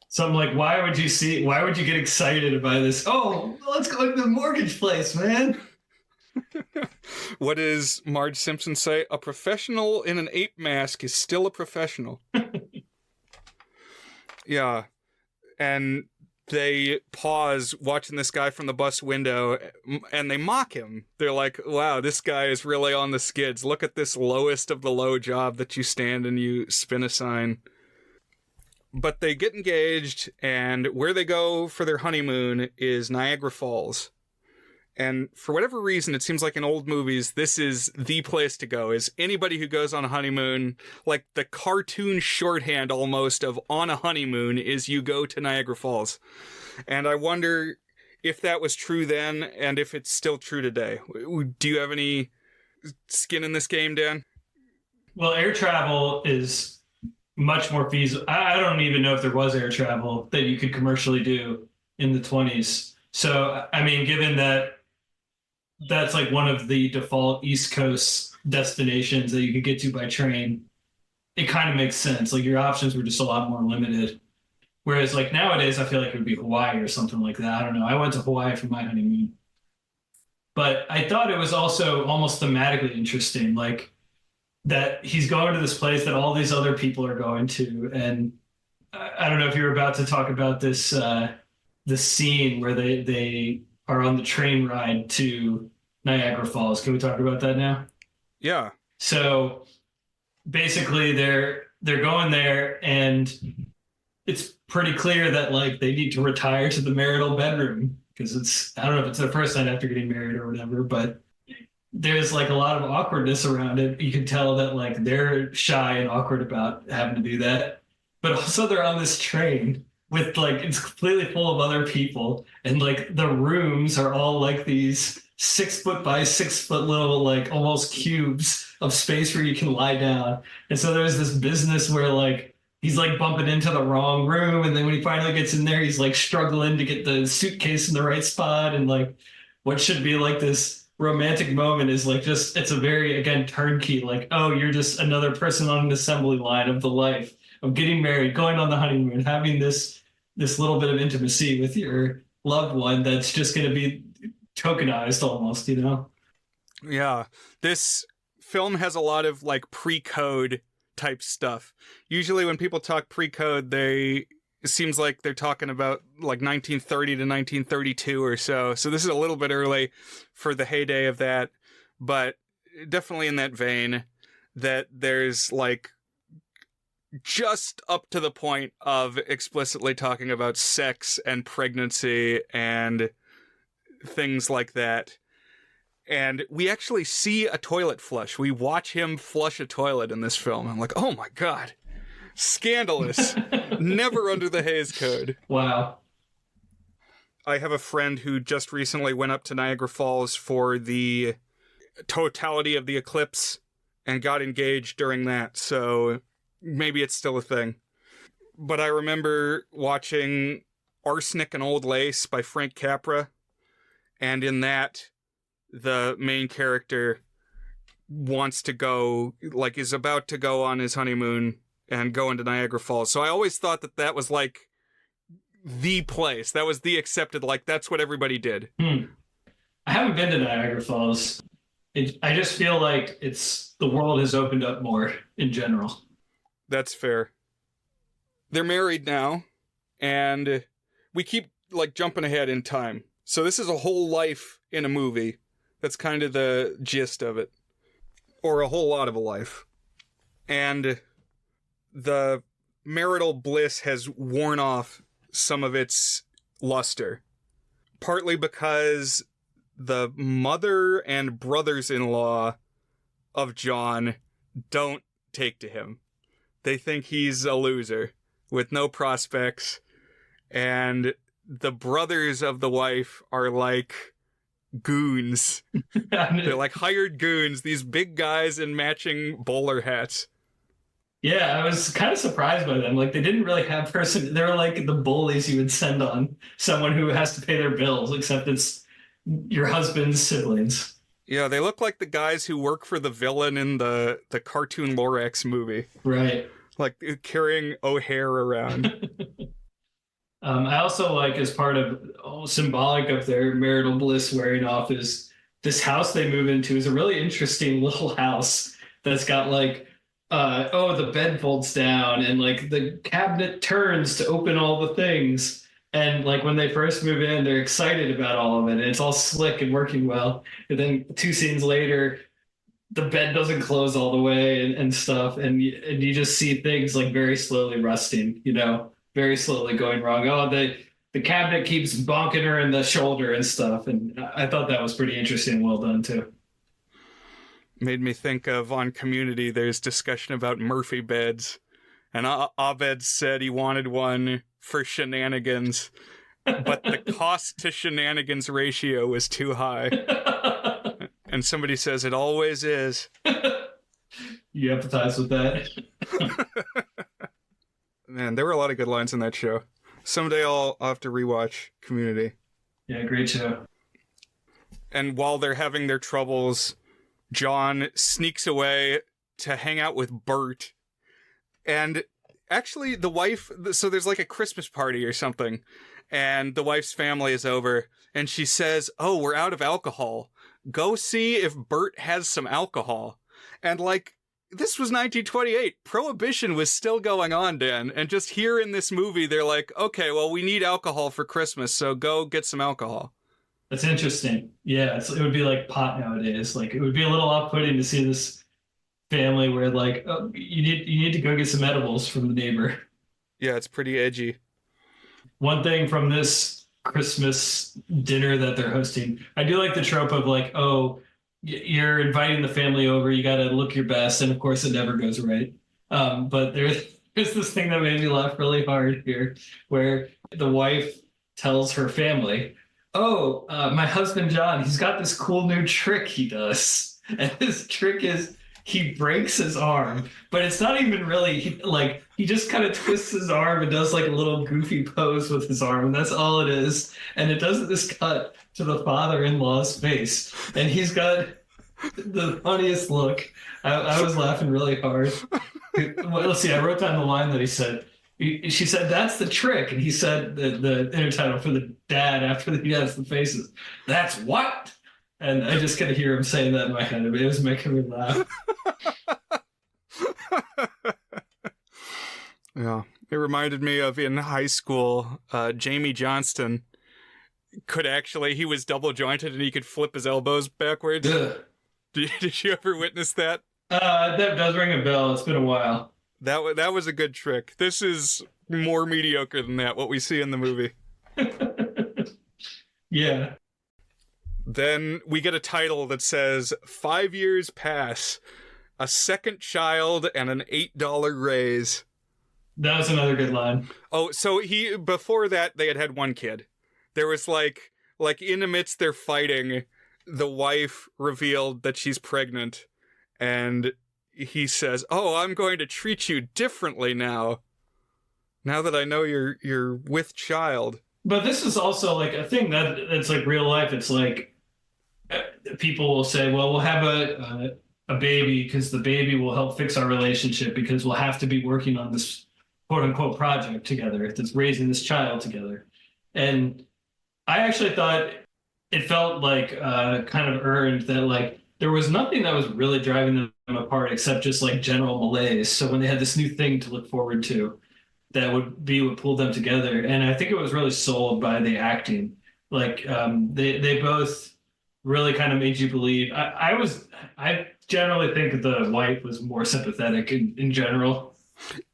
S3: So I'm like, why would you get excited by this? Oh, let's go to the mortgage place, man.
S2: What does Marge Simpson say? A professional in an ape mask is still a professional. Yeah. And they pause watching this guy from the bus window and they mock him. They're like, wow, this guy is really on the skids. Look at this lowest of the low job that you stand and you spin a sign. But they get engaged, and where they go for their honeymoon is Niagara Falls. And for whatever reason, it seems like in old movies, this is the place to go. Is anybody who goes on a honeymoon, like the cartoon shorthand almost of on a honeymoon is you go to Niagara Falls. And I wonder if that was true then and if it's still true today. Do you have any skin in this game, Dan?
S3: Well, air travel is much more feasible. I don't even know if there was air travel that you could commercially do in the 20s. So, I mean, given that that's like one of the default East Coast destinations that you could get to by train, it kind of makes sense. Like your options were just a lot more limited. Whereas like nowadays, I feel like it would be Hawaii or something like that. I don't know. I went to Hawaii for my honeymoon. But I thought it was also almost thematically interesting. Like, that he's going to this place that all these other people are going to. And I don't know if you're about to talk about this scene where they are on the train ride to Niagara Falls. Can we talk about that now?
S2: Yeah.
S3: So basically they're going there and it's pretty clear that like they need to retire to the marital bedroom because I don't know if it's their first night after getting married or whatever, but there's like a lot of awkwardness around it. You can tell that like they're shy and awkward about having to do that. But also they're on this train with like, it's completely full of other people. And like the rooms are all like these 6 foot by 6 foot little, like almost cubes of space where you can lie down. And so there's this business where like he's like bumping into the wrong room, and then when he finally gets in there, he's like struggling to get the suitcase in the right spot, and like what should be like this romantic moment is like just it's a very again turnkey, like, oh, you're just another person on an assembly line of the life of getting married, going on the honeymoon, having this little bit of intimacy with your loved one that's just going to be tokenized almost, you know?
S2: Yeah. This film has a lot of like pre-code type stuff. Usually when people talk pre-code, it seems like they're talking about like 1930 to 1932 or so. So this is a little bit early for the heyday of that, but definitely in that vein that there's like just up to the point of explicitly talking about sex and pregnancy and things like that. And we actually see a toilet flush. We watch him flush a toilet in this film. I'm like, oh my God, scandalous. Never under the Hays Code.
S3: Wow.
S2: I have a friend who just recently went up to Niagara Falls for the totality of the eclipse and got engaged during that. So maybe it's still a thing. But I remember watching Arsenic and Old Lace by Frank Capra. And in that, the main character wants to go, like, is about to go on his honeymoon and go into Niagara Falls. So I always thought that was like the place. That was the accepted, like, that's what everybody did.
S3: I haven't been to Niagara Falls. I just feel like the world has opened up more in general.
S2: That's fair. They're married now, and we keep, like, jumping ahead in time. So this is a whole life in a movie. That's kind of the gist of it. Or a whole lot of a life. And the marital bliss has worn off some of its luster. Partly because the mother and brothers-in-law of John don't take to him. They think he's a loser with no prospects. And the brothers of the wife are like goons. They're like hired goons, these big guys in matching bowler hats.
S3: Yeah, I was kind of surprised by them. Like, they didn't really have they were like the bullies you would send on someone who has to pay their bills, except it's your husband's siblings.
S2: Yeah, they look like the guys who work for the villain in the cartoon Lorax movie.
S3: Right.
S2: Like carrying O'Hare around.
S3: I also like, as part of symbolic of their marital bliss wearing off, is this house they move into is a really interesting little house that's got like, the bed folds down and like the cabinet turns to open all the things. And like when they first move in, they're excited about all of it. And it's all slick and working well. And then 2 scenes later, the bed doesn't close all the way and stuff. And you just see things like very slowly rusting, you know, very slowly going wrong. Oh, the cabinet keeps bonking her in the shoulder and stuff. And I thought that was pretty interesting and well done too.
S2: Made me think of, on Community, there's discussion about Murphy beds. And Abed said he wanted one for shenanigans, but the cost to shenanigans ratio was too high. And somebody says it always is.
S3: You empathize with that?
S2: Man, there were a lot of good lines in that show. Someday I'll have to rewatch Community.
S3: Yeah, great show.
S2: And while they're having their troubles, John sneaks away to hang out with Bert. And actually, the wife, so there's like a Christmas party or something, and the wife's family is over, and she says, "Oh, we're out of alcohol. Go see if Bert has some alcohol." And like, this was 1928. Prohibition was still going on, Dan. And just here in this movie, they're like, okay, well, we need alcohol for Christmas, so go get some alcohol.
S3: That's interesting. Yeah, it would be like pot nowadays. Like, it would be a little off-putting to see this family where like, oh, you need to go get some edibles from the neighbor.
S2: Yeah, it's pretty edgy.
S3: One thing from this Christmas dinner that they're hosting, I do like the trope of like, oh, you're inviting the family over, you got to look your best, and of course it never goes right. But there's this thing that made me laugh really hard here, where the wife tells her family, "Oh, my husband John, he's got this cool new trick he does, and his trick is he breaks his arm, but it's not even really he just kind of twists his arm and does like a little goofy pose with his arm, and that's all it is. And it does this cut to the father-in-law's face, and he's got the funniest look. I was laughing really hard. Well, let's see. I wrote down the line that he said. She said, "That's the trick," and he said the intertitle for the dad after he has the faces. "That's what?" And I just could hear him saying that in my head. It was making me laugh.
S2: Yeah, it reminded me of in high school, Jamie Johnston he was double jointed and he could flip his elbows backwards. Did you ever witness that?
S3: That does ring a bell. It's been a while.
S2: That was a good trick. This is more mediocre than that, what we see in the movie.
S3: Yeah.
S2: Then we get a title that says 5 years pass, a second child, and an $8 raise.
S3: That was another good line.
S2: Oh, so before that, they had one kid. There was like in amidst their fighting, the wife revealed that she's pregnant, and he says, "Oh, I'm going to treat you differently now that I know you're with child."
S3: But this is also like a thing that's like real life. It's like people will say, "Well, we'll have a baby because the baby will help fix our relationship because we'll have to be working on this quote unquote project together. That's raising this child together." And I actually thought it felt like kind of earned that like there was nothing that was really driving them apart except just like general malaise. So when they had this new thing to look forward to, that would be what pulled them together. And I think it was really sold by the acting. Like they both really kind of made you believe. I generally think the wife was more sympathetic in general.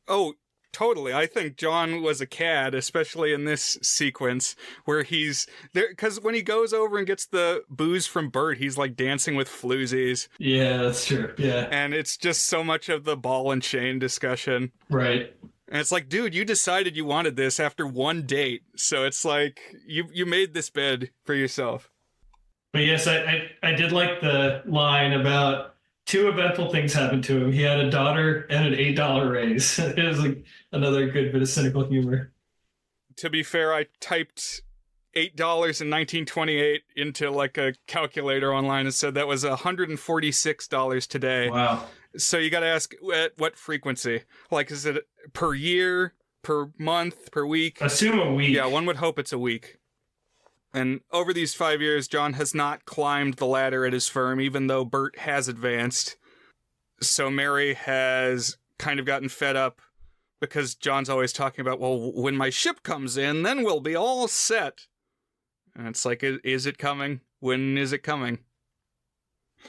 S2: Oh, totally. I think John was a cad, especially in this sequence where he's there. Because when he goes over and gets the booze from Bert, he's like dancing with floozies.
S3: Yeah, that's true. Yeah.
S2: And it's just so much of the ball and chain discussion.
S3: Right.
S2: And it's like, dude, you decided you wanted this after one date. So it's like, you made this bed for yourself.
S3: But yes, I did like the line about two eventful things happened to him. He had a daughter and an $8 raise. It was like another good bit of cynical humor.
S2: To be fair, I typed $8 in 1928 into like a calculator online and said that was $146 today.
S3: Wow.
S2: So you got to ask at what frequency? Like, is it per year, per month, per week?
S3: Assume a week.
S2: Yeah, one would hope it's a week. And over these 5 years, John has not climbed the ladder at his firm, even though Bert has advanced. So Mary has kind of gotten fed up because John's always talking about, well, when my ship comes in, then we'll be all set. And it's like, is it coming? When is it coming?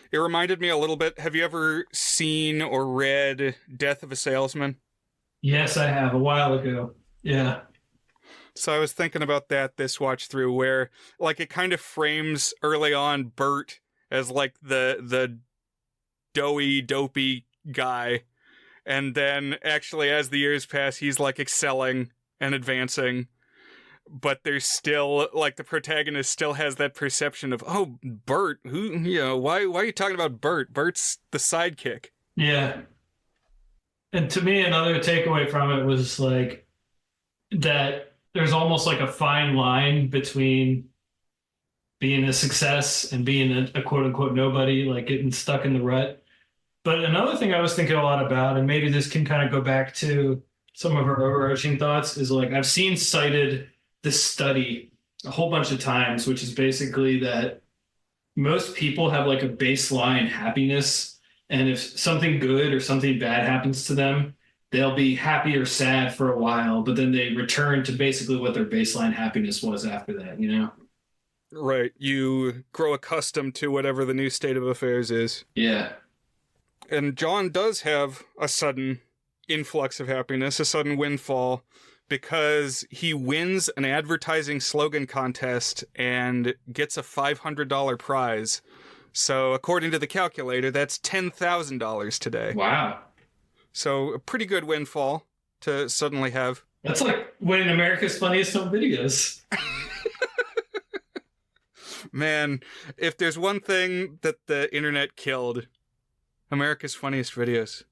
S2: It reminded me a little bit. Have you ever seen or read Death of a Salesman?
S3: Yes, I have, a while ago. Yeah.
S2: So I was thinking about that this watch through, where like it kind of frames early on Bert as like the doughy, dopey guy. And then actually as the years pass, he's like excelling and advancing. But there's still like the protagonist still has that perception of, oh, Bert, why are you talking about Bert? Bert's the sidekick.
S3: Yeah. And to me, another takeaway from it was like that there's almost like a fine line between being a success and being a quote unquote nobody, like getting stuck in the rut. But another thing I was thinking a lot about, and maybe this can kind of go back to some of our overarching thoughts, is like I've seen cited this study a whole bunch of times, which is basically that most people have like a baseline happiness. And if something good or something bad happens to them, they'll be happy or sad for a while, but then they return to basically what their baseline happiness was after that, you know?
S2: Right. You grow accustomed to whatever the new state of affairs is.
S3: Yeah.
S2: And John does have a sudden influx of happiness, a sudden windfall, because he wins an advertising slogan contest and gets a $500 prize. So according to the calculator, that's $10,000 today.
S3: Wow.
S2: So a pretty good windfall to suddenly have.
S3: That's like winning America's Funniest Home Videos.
S2: Man, if there's one thing that the internet killed, America's Funniest Videos.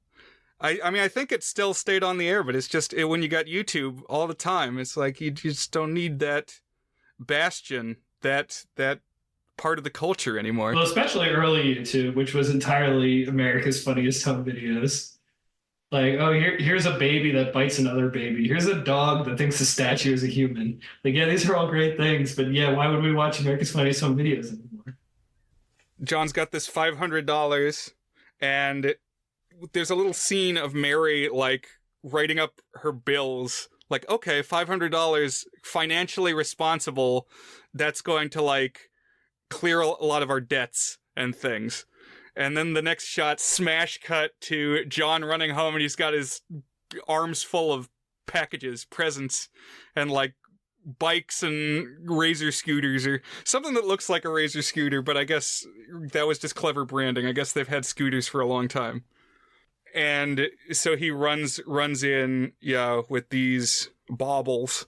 S2: I mean, I think it still stayed on the air, but it's just when you got YouTube all the time, it's like you just don't need that bastion, that part of the culture anymore.
S3: Well, especially early YouTube, which was entirely America's Funniest Home Videos. Like, oh, here's a baby that bites another baby. Here's a dog that thinks a statue is a human. Like, yeah, these are all great things, but yeah, why would we watch America's Funniest Home Videos anymore?
S2: John's got this $500, and there's a little scene of Mary, like, writing up her bills. Like, okay, $500, financially responsible. That's going to, like, clear a lot of our debts and things. And then the next shot, smash cut to John running home, and he's got his arms full of packages, presents, and, like, bikes and razor scooters, or something that looks like a razor scooter, but I guess that was just clever branding. I guess they've had scooters for a long time. And so he runs in, with these baubles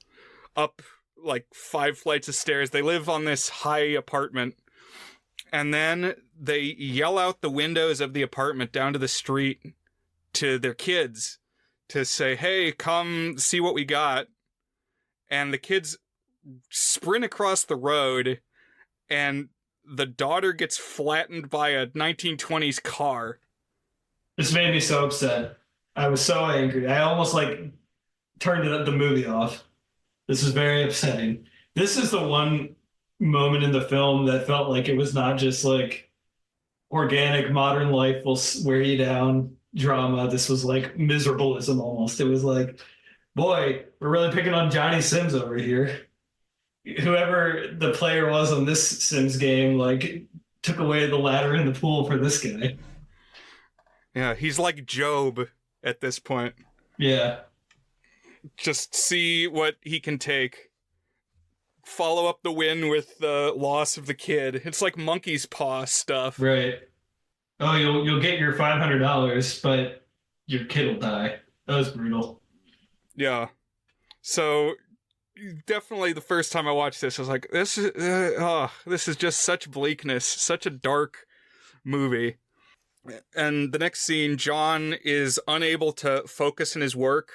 S2: up, like, 5 flights of stairs. They live on this high apartment. And then they yell out the windows of the apartment down to the street to their kids to say, hey, come see what we got. And the kids sprint across the road, and the daughter gets flattened by a 1920s car.
S3: This made me so upset. I was so angry. I almost, like, turned the movie off. This was very upsetting. This is the one moment in the film that felt like it was not just, like, organic modern life will wear you down drama. This was, like, miserableism almost. It was like, boy, we're really picking on Johnny Sims over here. Whoever the player was on this Sims game, like, took away the ladder in the pool for this guy.
S2: Yeah, he's like Job at this point.
S3: Yeah.
S2: Just see what he can take. Follow up the win with the loss of the kid. It's like monkey's paw stuff.
S3: Right. Oh, you'll get your $500, but your kid will die. That was brutal.
S2: Yeah. So definitely the first time I watched this, I was like, this is just such bleakness, such a dark movie. And the next scene, John is unable to focus in his work,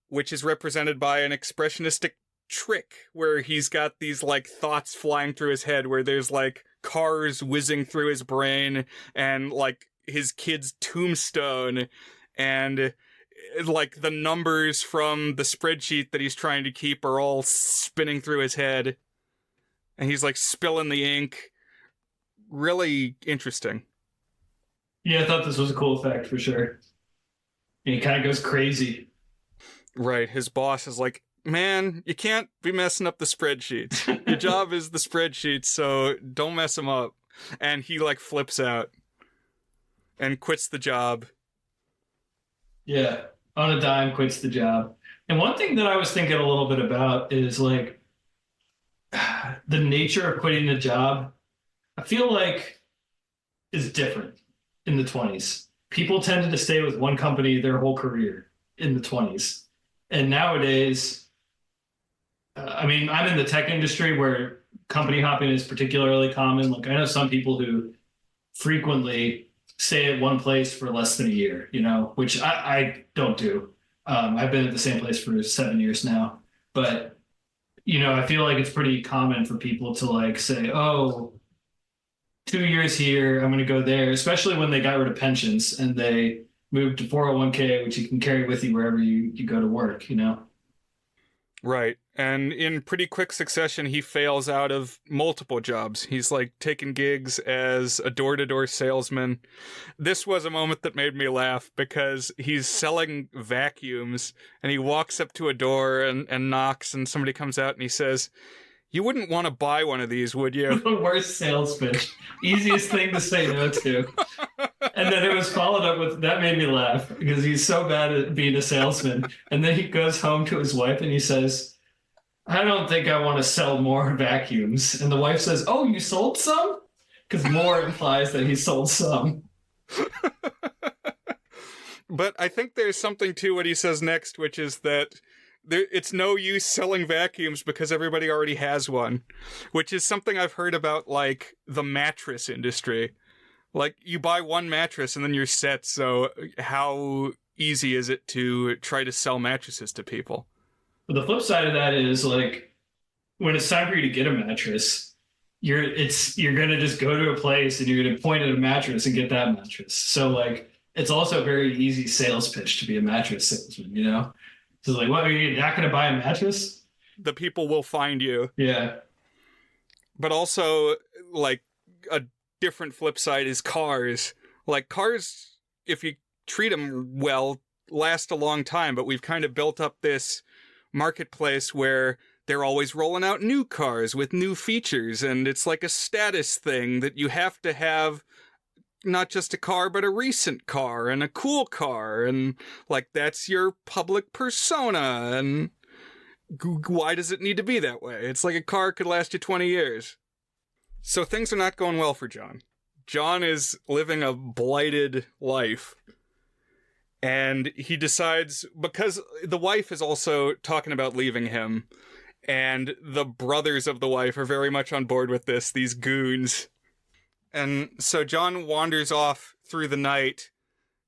S2: which is represented by an expressionistic trick where he's got these, like, thoughts flying through his head, where there's, like, cars whizzing through his brain and, like, his kid's tombstone and, like, the numbers from the spreadsheet that he's trying to keep are all spinning through his head. And he's, like, spilling the ink. Really interesting.
S3: Yeah, I thought this was a cool effect for sure. And he kind of goes crazy.
S2: Right. His boss is like, man, you can't be messing up the spreadsheets. Your job is the spreadsheets, so don't mess them up. And he, like, flips out and quits the job.
S3: Yeah, on a dime, quits the job. And one thing that I was thinking a little bit about is, like, the nature of quitting the job, I feel like, is different in the 20s. People tended to stay with one company their whole career in the 20s. And nowadays, I mean, I'm in the tech industry where company hopping is particularly common. Like, I know some people who frequently stay at one place for less than a year, which I don't do. I've been at the same place for 7 years now. But, I feel like it's pretty common for people to, like, say, oh, 2 years here, I'm going to go there, especially when they got rid of pensions and they moved to 401k, which you can carry with you wherever you go to work,
S2: Right. And in pretty quick succession, he fails out of multiple jobs. He's, like, taking gigs as a door-to-door salesman. This was a moment that made me laugh because he's selling vacuums and he walks up to a door and knocks, and somebody comes out and he says, you wouldn't want to buy one of these, would you?
S3: The worst sales pitch. Easiest thing to say no to. And then it was followed up with, that made me laugh because he's so bad at being a salesman. And then he goes home to his wife and he says, I don't think I want to sell more vacuums. And the wife says, oh, you sold some? Because more implies that he sold some.
S2: But I think there's something to what he says next, which is that it's no use selling vacuums because everybody already has one, which is something I've heard about, like, the mattress industry. Like, you buy one mattress and then you're set, so how easy is it to try to sell mattresses to people?
S3: But the flip side of that is like when it's time for you to get a mattress, you're gonna just go to a place and you're gonna point at a mattress and get that mattress. So like it's also a very easy sales pitch to be a mattress salesman, you know? So like, what, are you not gonna buy a mattress?
S2: The people will find you.
S3: Yeah.
S2: But also, like, a different flip side is cars. Like, cars, if you treat them well, last a long time, but we've kind of built up this marketplace where they're always rolling out new cars with new features, and it's like a status thing that you have to have not just a car, but a recent car and a cool car, and like that's your public persona, and why does it need to be that way? It's like a car could last you 20 years. So things are not going well for John. John is living a blighted life. And he decides, because the wife is also talking about leaving him, and the brothers of the wife are very much on board with this, these goons. And so John wanders off through the night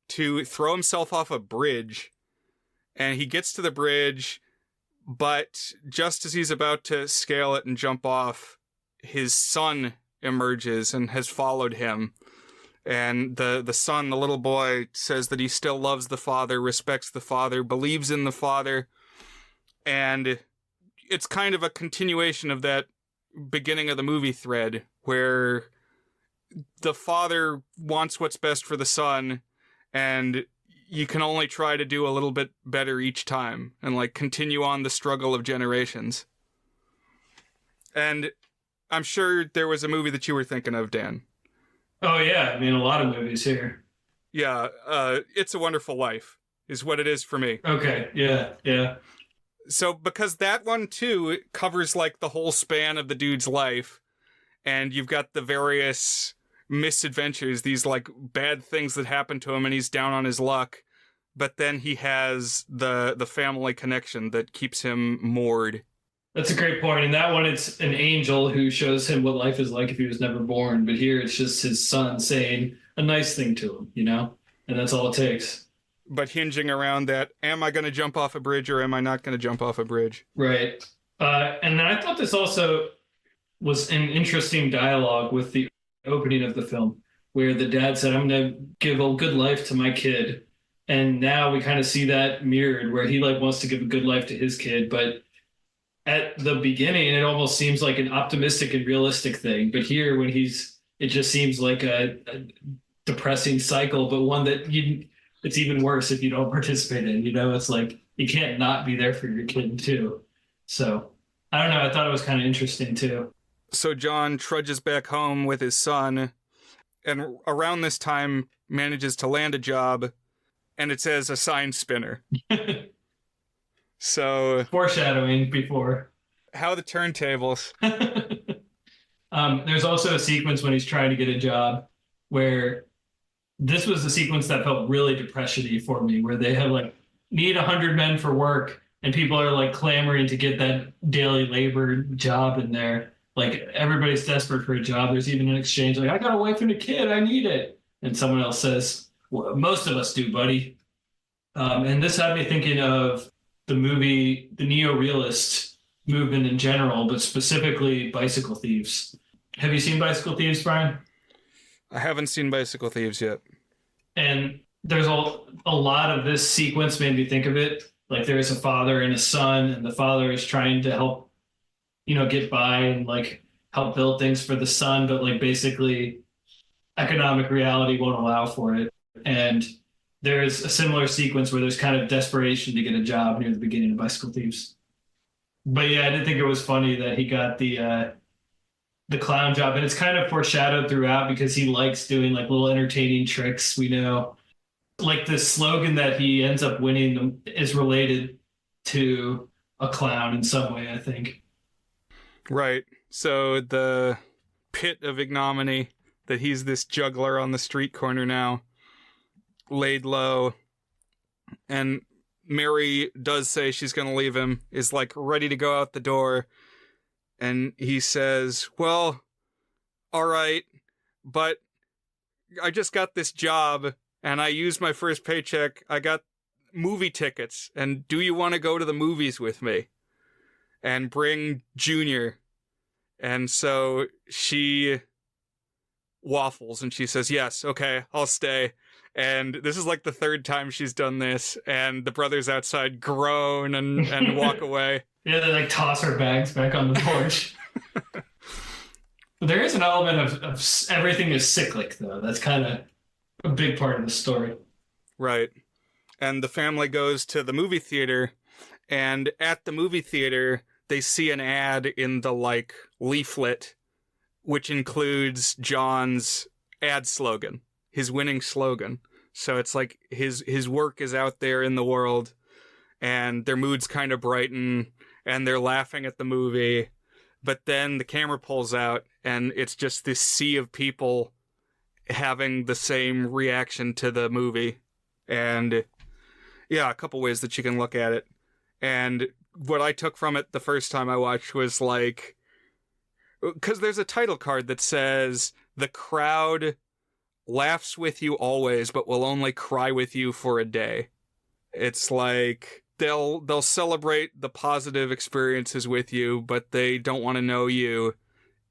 S2: to throw himself off a bridge. And he gets to the bridge, but just as he's about to scale it and jump off, his son emerges and has followed him. And the son, the little boy, says that he still loves the father, respects the father, believes in the father. And it's kind of a continuation of that beginning of the movie thread where the father wants what's best for the son, and you can only try to do a little bit better each time and like continue on the struggle of generations. And I'm sure there was a movie that you were thinking of, Dan.
S3: Oh yeah, I mean a lot of movies here.
S2: Yeah, It's a Wonderful Life is what it is for me.
S3: Okay, yeah.
S2: So because that one too, it covers like the whole span of the dude's life, and you've got the various misadventures, these like bad things that happen to him, and he's down on his luck, but then he has the family connection that keeps him moored.
S3: That's a great point. In that one, it's an angel who shows him what life is like if he was never born. But here, it's just his son saying a nice thing to him, you know? And that's all it takes.
S2: But hinging around that, am I going to jump off a bridge or am I not going to jump off a bridge?
S3: Right. And then I thought this also was an interesting dialogue with the opening of the film, where the dad said, I'm going to give a good life to my kid. And now we kind of see that mirrored, where he like wants to give a good life to his kid, but at the beginning, it almost seems like an optimistic and realistic thing. But here, when it just seems like a depressing cycle, but one that it's even worse if you don't participate in. You know, it's like you can't not be there for your kid too. So I don't know. I thought it was kind of interesting too.
S2: So John trudges back home with his son, and around this time manages to land a job, and it's as a sign spinner. So
S3: foreshadowing before.
S2: How the turntables.
S3: There's also a sequence when he's trying to get a job where this was a sequence that felt really depression-y for me, where they have like need 100 men for work and people are like clamoring to get that daily labor job in there. Like everybody's desperate for a job. There's even an exchange like, I got a wife and a kid, I need it. And someone else says, well, most of us do, buddy. And this had me thinking of the movie, the neo-realist movement in general, but specifically Bicycle Thieves. Have you seen Bicycle Thieves, Brian?
S2: I haven't seen Bicycle Thieves yet.
S3: And there's a lot of this sequence made me think of it. Like there's a father and a son, and the father is trying to help, get by and like help build things for the son, but like basically economic reality won't allow for it. And there's a similar sequence where there's kind of desperation to get a job near the beginning of Bicycle Thieves. But yeah, I did think it was funny that he got the clown job, and it's kind of foreshadowed throughout because he likes doing like little entertaining tricks. We know, like the slogan that he ends up winning is related to a clown in some way, I think.
S2: Right. So the pit of ignominy that he's this juggler on the street corner now, laid low, and Mary does say she's going to leave him, is like ready to go out the door, and he says, well, all right, but I just got this job and I used my first paycheck. I got movie tickets, and do you want to go to the movies with me? And bring Junior. And so she waffles and she says, yes, okay, I'll stay. And this is like the third time she's done this, and the brothers outside groan and walk away.
S3: Yeah, they like toss her bags back on the porch. But there is an element of everything is cyclic, though. That's kind of a big part of the story.
S2: Right. And the family goes to the movie theater, and at the movie theater, they see an ad in the, like, leaflet, which includes John's ad slogan, his winning slogan. So it's like his work is out there in the world, and their moods kind of brighten, and they're laughing at the movie. But then the camera pulls out, and it's just this sea of people having the same reaction to the movie. And yeah, a couple ways that you can look at it. And what I took from it the first time I watched was like, because there's a title card that says, the crowd laughs with you always, but will only cry with you for a day. It's like they'll celebrate the positive experiences with you, but they don't want to know you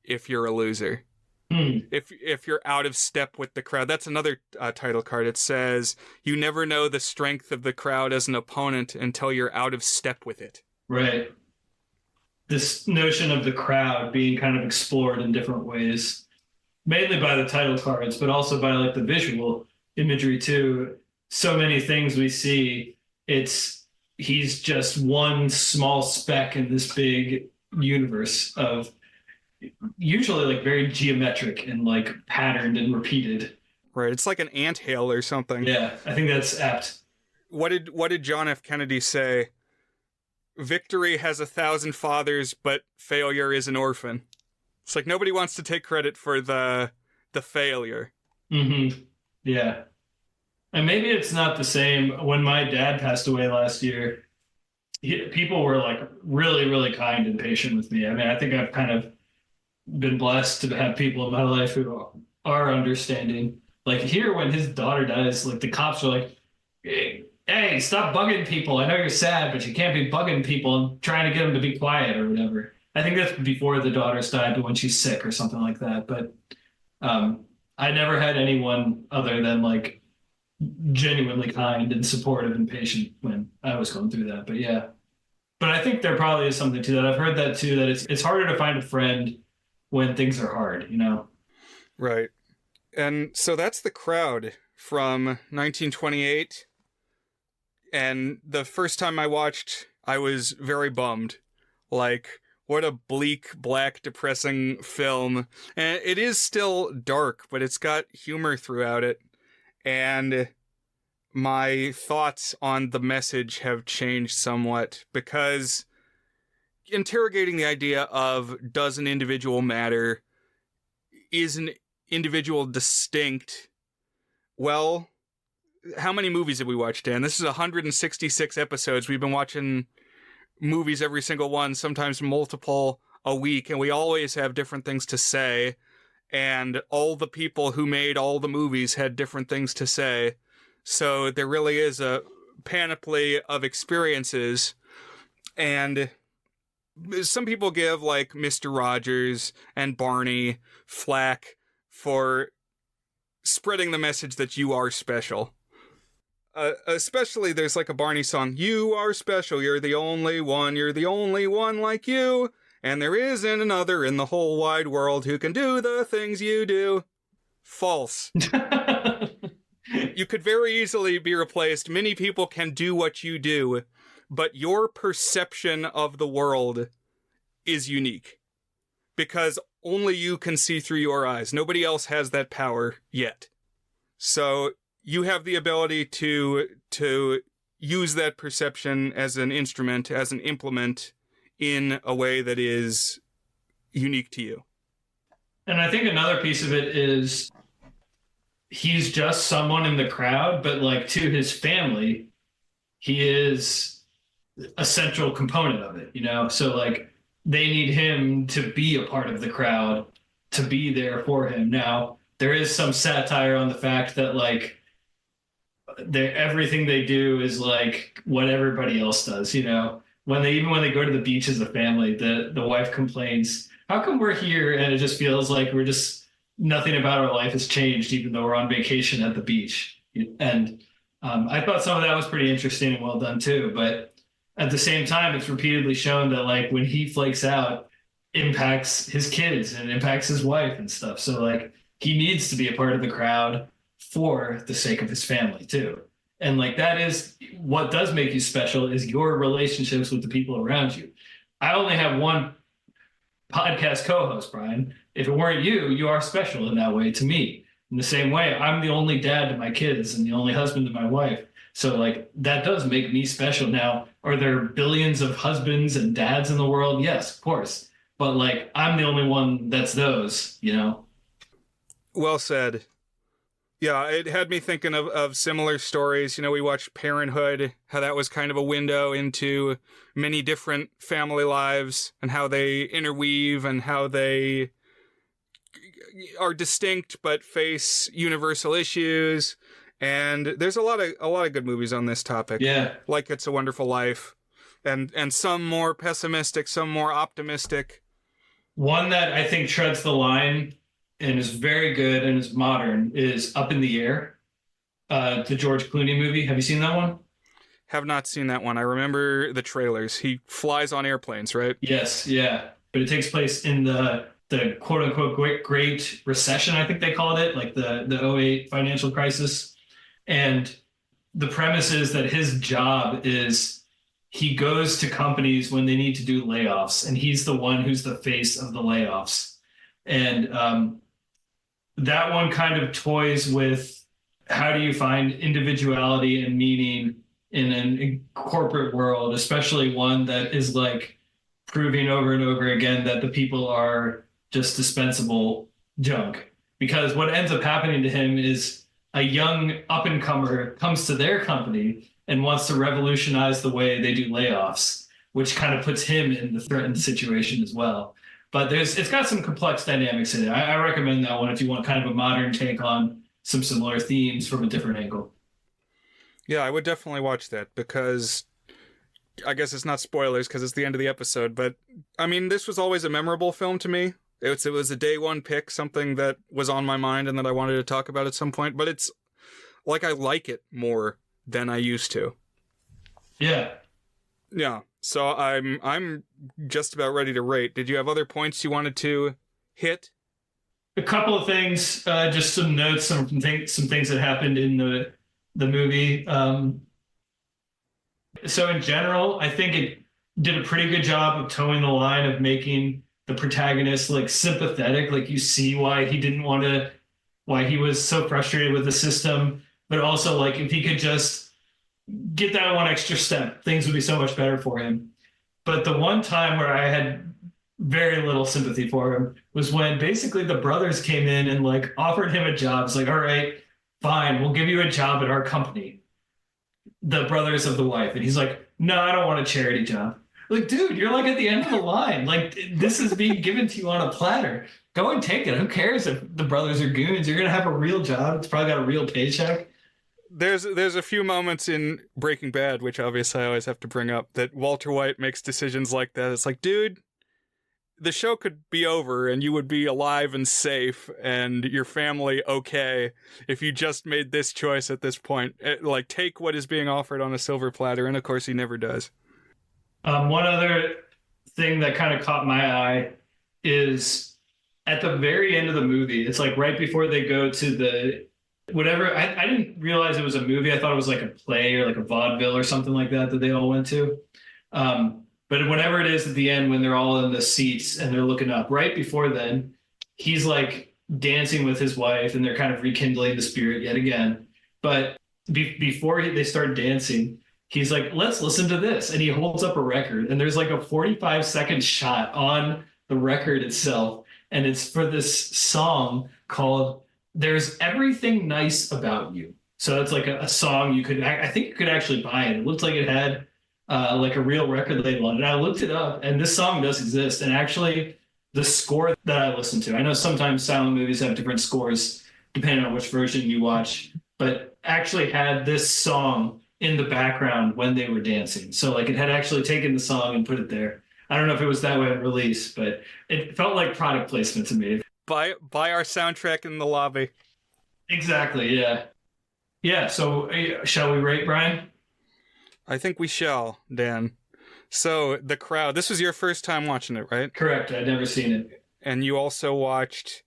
S2: if you're a loser. If you're out of step with the crowd. That's another title card. It says, you never know the strength of the crowd as an opponent until you're out of step with it.
S3: Right. This notion of the crowd being kind of explored in different ways, mainly by the title cards, but also by like the visual imagery too. So many things we see, he's just one small speck in this big universe of usually like very geometric and like patterned and repeated.
S2: Right. It's like an anthill or something.
S3: Yeah, I think that's apt.
S2: What did John F. Kennedy say? Victory has 1,000 fathers, but failure is an orphan. It's like nobody wants to take credit for the failure.
S3: Mm-hmm. Yeah. And maybe it's not the same. When my dad passed away last year, people were like really, really kind and patient with me. I mean, I think I've kind of been blessed to have people in my life who are understanding. Like here, when his daughter dies, like the cops are like, hey, stop bugging people. I know you're sad, but you can't be bugging people and trying to get them to be quiet or whatever. I think that's before the daughter's died, but when she's sick or something like that. But I never had anyone other than like genuinely kind and supportive and patient when I was going through that. But yeah, but I think there probably is something to that. I've heard that too, that it's harder to find a friend when things are hard, you know?
S2: Right. And so that's The Crowd from 1928. And the first time I watched, I was very bummed. Like, what a bleak, black, depressing film. And it is still dark, but it's got humor throughout it. And my thoughts on the message have changed somewhat, because interrogating the idea of, does an individual matter? Is an individual distinct? Well, how many movies have we watched, Dan? This is 166 episodes. We've been watching movies, every single one, sometimes multiple a week, and we always have different things to say. And all the people who made all the movies had different things to say. So there really is a panoply of experiences. And some people give, like, Mr. Rogers and Barney flack for spreading the message that you are special. Especially there's like a Barney song, you are special, you're the only one like you, and there isn't another in the whole wide world who can do the things you do. False. You could very easily be replaced. Many people can do what you do, but your perception of the world is unique, because only you can see through your eyes. Nobody else has that power yet. So you have the ability to use that perception as an instrument, as an implement, in a way that is unique to you.
S3: And I think another piece of it is he's just someone in the crowd, but like to his family, he is a central component of it, you know? So like they need him to be a part of the crowd, to be there for him. Now, there is some satire on the fact that like everything they do is like what everybody else does, you know. When they go to the beach as a family, the wife complains, "How come we're here?" And it just feels like we're just nothing about our life has changed, even though we're on vacation at the beach. And I thought some of that was pretty interesting and well done too. But at the same time, it's repeatedly shown that like when he flakes out, impacts his kids and impacts his wife and stuff. So like he needs to be a part of the crowd for the sake of his family too. And like that is what does make you special, is your relationships with the people around you. I only have one podcast co-host, Brian. If it weren't you, you are special in that way to me. In the same way, I'm the only dad to my kids and the only husband to my wife. So like that does make me special. Now, are there billions of husbands and dads in the world? Yes, of course. But like I'm the only one that's those, you know?
S2: Well said. Yeah, it had me thinking of similar stories. You know, we watched Parenthood, how that was kind of a window into many different family lives and how they interweave and how they are distinct but face universal issues. And there's a lot of good movies on this topic.
S3: Yeah.
S2: Like It's a Wonderful Life. And some more pessimistic, some more optimistic.
S3: One that I think treads the line and is very good and is modern is Up in the Air, the George Clooney movie. Have you seen that one?
S2: Have not seen that one. I remember the trailers. He flies on airplanes, right?
S3: Yes, yeah. But it takes place in the quote unquote Great Recession, I think they called it, like the 2008 financial crisis. And the premise is that his job is he goes to companies when they need to do layoffs, and he's the one who's the face of the layoffs. And that one kind of toys with how do you find individuality and meaning in a corporate world, especially one that is like proving over and over again that the people are just dispensable junk. Because what ends up happening to him is a young up-and-comer comes to their company and wants to revolutionize the way they do layoffs, which kind of puts him in the threatened situation as well. But it's got some complex dynamics in it. I recommend that one if you want kind of a modern take on some similar themes from a different angle.
S2: Yeah, I would definitely watch that because I guess it's not spoilers because it's the end of the episode. But I mean, this was always a memorable film to me. It was a day one pick, something that was on my mind and that I wanted to talk about at some point. But it's like I like it more than I used to.
S3: Yeah.
S2: Yeah. So I'm just about ready to rate. Did you have other points you wanted to hit?
S3: A couple of things, just some notes, some things that happened in the movie. So in general, I think it did a pretty good job of towing the line of making the protagonist like sympathetic. Like you see why he was so frustrated with the system, but also like if he could just get that one extra step, things would be so much better for him. But the one time where I had very little sympathy for him was when basically the brothers came in and like offered him a job. It's like, all right, fine, we'll give you a job at our company. The brothers of the wife. And he's like, no, I don't want a charity job. Like, dude, you're like at the end of the line. Like, this is being given to you on a platter. Go and take it. Who cares if the brothers are goons? You're going to have a real job. It's probably got a real paycheck.
S2: There's a few moments in Breaking Bad, which obviously I always have to bring up, that Walter White makes decisions like that. It's like, dude, the show could be over and you would be alive and safe and your family okay if you just made this choice at this point. Like, take what is being offered on a silver platter, and of course he never does.
S3: One other thing that kind of caught my eye is at the very end of the movie, it's like right before they go to the whatever. I didn't realize it was a movie. I thought it was like a play or like a vaudeville or something like that they all went to. But whatever it is at the end when they're all in the seats and they're looking up, right before then, he's like dancing with his wife and they're kind of rekindling the spirit yet again. But before they start dancing, he's like, let's listen to this. And he holds up a record and there's like a 45-second shot on the record itself. And it's for this song called There's Everything Nice About You. So it's like a song I think you could actually buy it. It looked like it had like a real record label on it. And I looked it up and this song does exist. And actually the score that I listened to, I know sometimes silent movies have different scores. depending on which version you watch, but actually had this song in the background when they were dancing. So like it had actually taken the song and put it there. I don't know if it was that way on release, but it felt like product placement to me.
S2: Buy our soundtrack in the lobby.
S3: Exactly, yeah. Yeah, so shall we rate, Brian?
S2: I think we shall, Dan. So, The Crowd. This was your first time watching it, right?
S3: Correct. I'd never seen it.
S2: And you also watched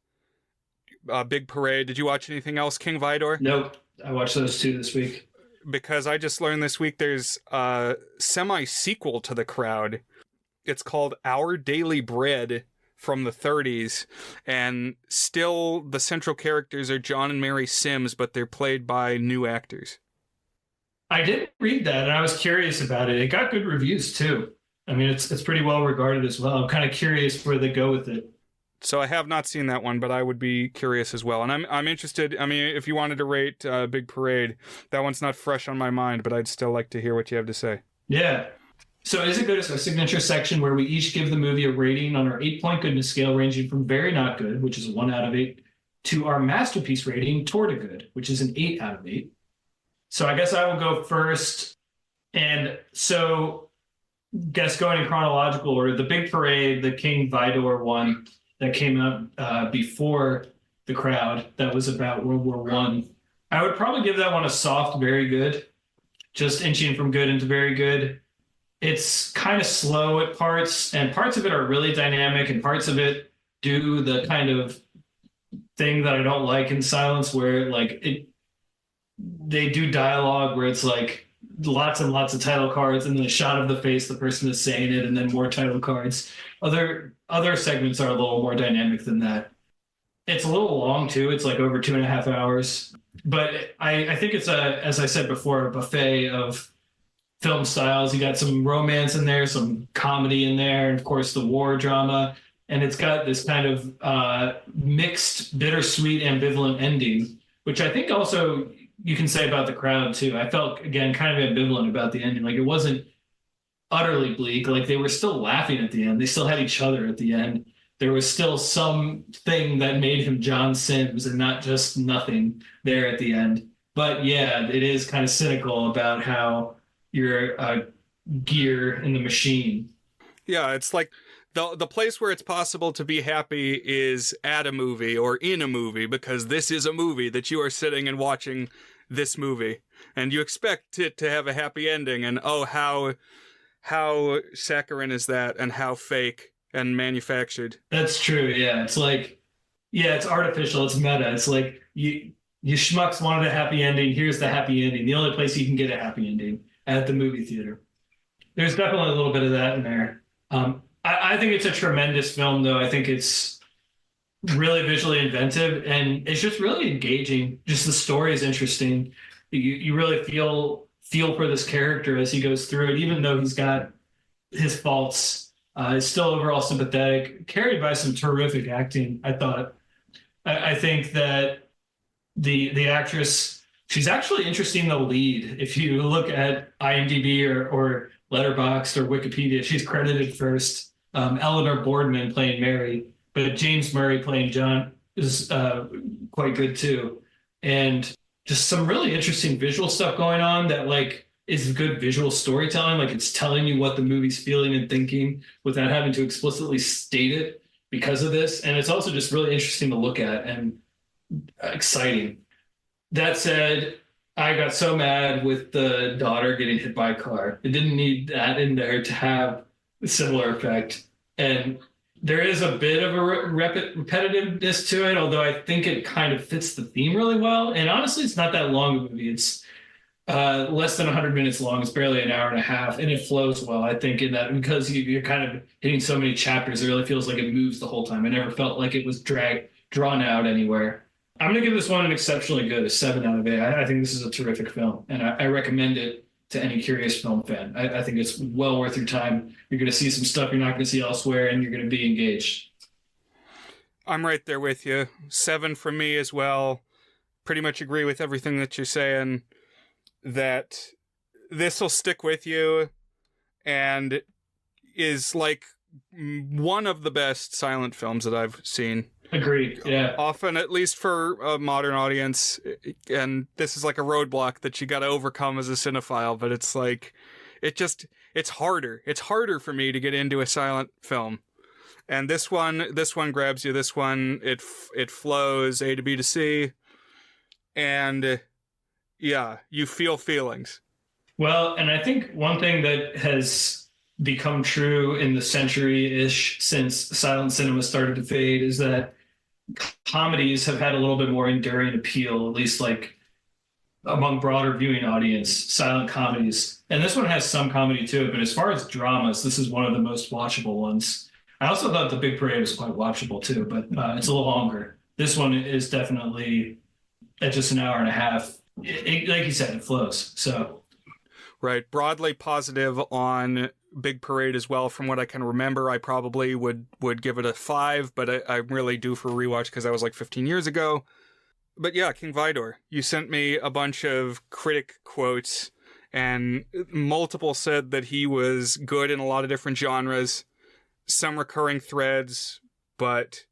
S2: Big Parade. Did you watch anything else, King Vidor?
S3: Nope. I watched those two this week.
S2: Because I just learned this week there's a semi-sequel to The Crowd. It's called Our Daily Bread from the 30s. And still the central characters are John and Mary Sims, but they're played by new actors.
S3: I didn't read that, and I was curious about it. It got good reviews, too. I mean, it's pretty well regarded as well. I'm kind of curious where they go with it.
S2: So I have not seen that one, but I would be curious as well. And I'm interested. I mean, if you wanted to rate Big Parade, that one's not fresh on my mind, but I'd still like to hear what you have to say.
S3: Yeah. So is it good as our signature section where we each give the movie a rating on our 8-point goodness scale, ranging from very not good, which is a 1 out of 8, to our masterpiece rating toward a good, which is an 8 out of 8. So I guess I will go first. And so, guess going in chronological order, the Big Parade, the King Vidor one that came out before The Crowd, that was about World War I. I would probably give that one a soft, very good, just inching from good into very good. It's kind of slow at parts, and parts of it are really dynamic, and parts of it do the kind of thing that I don't like in Silence, where they do dialogue where it's like lots and lots of title cards and then a shot of the face the person is saying it and then more title cards. Other segments are a little more dynamic than that. It's a little long too. It's like over 2.5 hours. But I think it's as I said before, a buffet of film styles. You got some romance in there, some comedy in there, and of course the war drama. And it's got this kind of mixed, bittersweet, ambivalent ending, which I think also you can say about The Crowd too. I felt, again, kind of ambivalent about the ending. Like it wasn't utterly bleak. Like they were still laughing at the end. They still had each other at the end. There was still something that made him John Sims and not just nothing there at the end. But yeah, it is kind of cynical about how you're a gear in the machine.
S2: Yeah, it's like the place where it's possible to be happy is at a movie or in a movie, because this is a movie that you are sitting and watching this movie, and you expect it to have a happy ending, and oh, how saccharine is that, and how fake and manufactured.
S3: That's true. Yeah, it's like, yeah, it's artificial. It's meta. It's like you schmucks wanted a happy ending. Here's the happy ending. The only place you can get a happy ending, at the movie theater. There's definitely a little bit of that in there. I think it's a tremendous film, though. I think it's really visually inventive, and it's just really engaging. Just the story is interesting. You really feel for this character as he goes through it, even though he's got his faults. It's still overall sympathetic, carried by some terrific acting, I thought. I think that the actress, she's actually interesting to lead. If you look at IMDb or Letterboxd or Wikipedia, she's credited first. Eleanor Boardman playing Mary, but James Murray playing John is quite good too. And just some really interesting visual stuff going on that like is good visual storytelling. Like it's telling you what the movie's feeling and thinking without having to explicitly state it because of this. And it's also just really interesting to look at and exciting. That said, I got so mad with the daughter getting hit by a car. It didn't need that in there to have a similar effect. And there is a bit of a repetitiveness to it, although I think it kind of fits the theme really well. And honestly, it's not that long of a movie. It's less than 100 minutes long. It's barely an hour and a half, and it flows well, I think, in that because you're kind of hitting so many chapters, it really feels like it moves the whole time. I never felt like it was drawn out anywhere. I'm going to give this one an exceptionally good, a 7 out of 8. I think this is a terrific film, and I recommend it to any curious film fan. I think it's well worth your time. You're going to see some stuff you're not going to see elsewhere, and you're going to be engaged.
S2: I'm right there with you. 7 from me as well. Pretty much agree with everything that you're saying, that this will stick with you and is like one of the best silent films that I've seen.
S3: Agreed. Yeah.
S2: Often, at least for a modern audience, and this is like a roadblock that you got to overcome as a cinephile, but it's like, it's harder. It's harder for me to get into a silent film. And this one grabs you. This one, it flows A to B to C. And yeah, you feel feelings.
S3: Well, and I think one thing that has become true in the century-ish since silent cinema started to fade is that comedies have had a little bit more enduring appeal, at least like among broader viewing audience, silent comedies. And this one has some comedy to it, but as far as dramas, this is one of the most watchable ones. I also thought The Big Parade was quite watchable too, but it's a little longer. This one is definitely at just an hour and a half. Like you said, it flows. So,
S2: right. Broadly positive on Big Parade as well. From what I can remember, I probably would give it a 5, but I'm really due for a rewatch because that was like 15 years ago. But yeah, King Vidor, you sent me a bunch of critic quotes, and multiple said that he was good in a lot of different genres, some recurring threads, but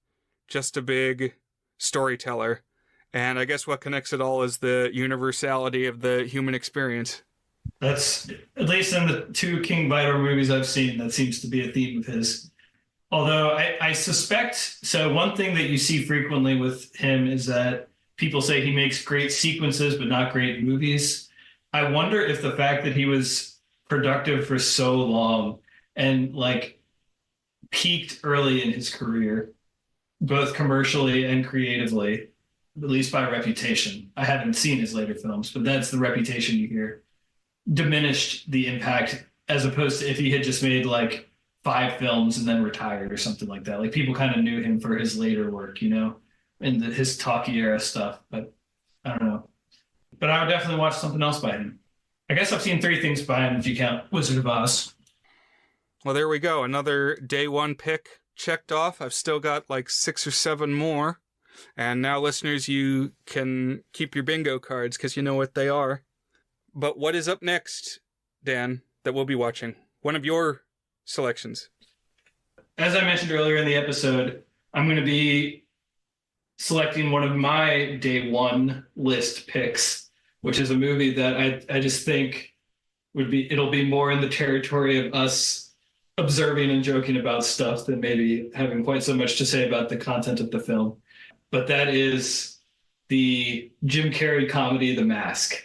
S2: just a big storyteller. And I guess what connects it all is the universality of the human experience.
S3: That's, at least in the 2 King Vidor movies I've seen, that seems to be a theme of his. Although I suspect, so one thing that you see frequently with him is that people say he makes great sequences but not great movies. I wonder if the fact that he was productive for so long and like peaked early in his career, both commercially and creatively, at least by reputation. I haven't seen his later films, but that's the reputation you hear. Diminished the impact as opposed to if he had just made like 5 films and then retired or something like that. Like people kind of knew him for his later work, you know, and his talkie era stuff. But I don't know. But I would definitely watch something else by him. I guess I've seen 3 things by him if you count Wizard of Oz.
S2: Well, there we go. Another day 1 pick checked off. I've still got like 6 or 7 more. And now, listeners, you can keep your bingo cards because you know what they are. But what is up next, Dan, that we'll be watching? One of your selections.
S3: As I mentioned earlier in the episode, I'm going to be selecting one of my day 1 list picks, which is a movie that I just think it'll be more in the territory of us observing and joking about stuff than maybe having quite so much to say about the content of the film. But that is the Jim Carrey comedy, The Mask.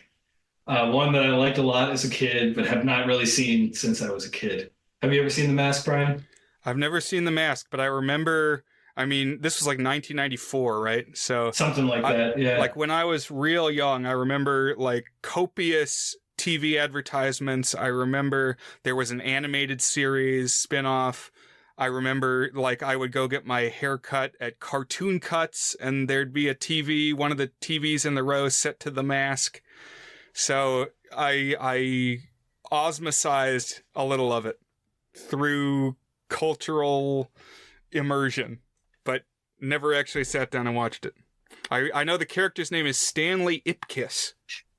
S3: One that I liked a lot as a kid, but have not really seen since I was a kid. Have you ever seen The Mask, Brian?
S2: I've never seen The Mask, but I remember, I mean, this was like 1994, right? So
S3: something like that, yeah.
S2: Like when I was real young, I remember like copious TV advertisements. I remember there was an animated series spinoff. I remember like I would go get my hair cut at Cartoon Cuts and there'd be a TV, one of the TVs in the row set to The Mask. So I osmosized a little of it through cultural immersion, but never actually sat down and watched it. I know the character's name is Stanley Ipkiss.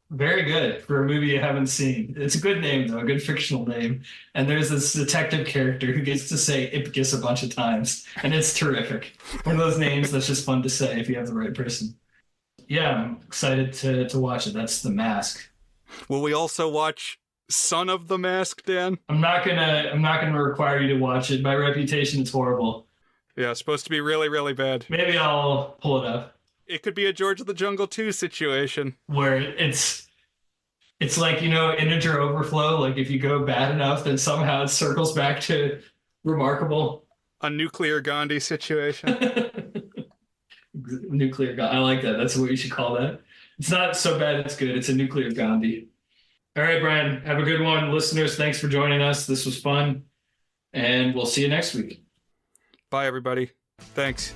S3: Very good for a movie you haven't seen. It's a good name, though, a good fictional name. And there's this detective character who gets to say Ipkiss a bunch of times, and it's terrific. One of those names that's just fun to say if you have the right person. Yeah, I'm excited to watch it. That's The Mask.
S2: Will we also watch Son of the Mask, Dan?
S3: I'm not gonna require you to watch it. By reputation, it's horrible.
S2: Yeah, it's supposed to be really, really bad.
S3: Maybe I'll pull it up.
S2: It could be a George of the Jungle 2 situation.
S3: Where it's like, you know, integer overflow. Like if you go bad enough, then somehow it circles back to remarkable.
S2: A nuclear Gandhi situation.
S3: Nuclear Gandhi. I like that. That's what you should call that. It's not so bad it's good. It's a nuclear Gandhi. All right, Brian, have a good one. Listeners, thanks for joining us. This was fun. And we'll see you next week.
S2: Bye, everybody. Thanks.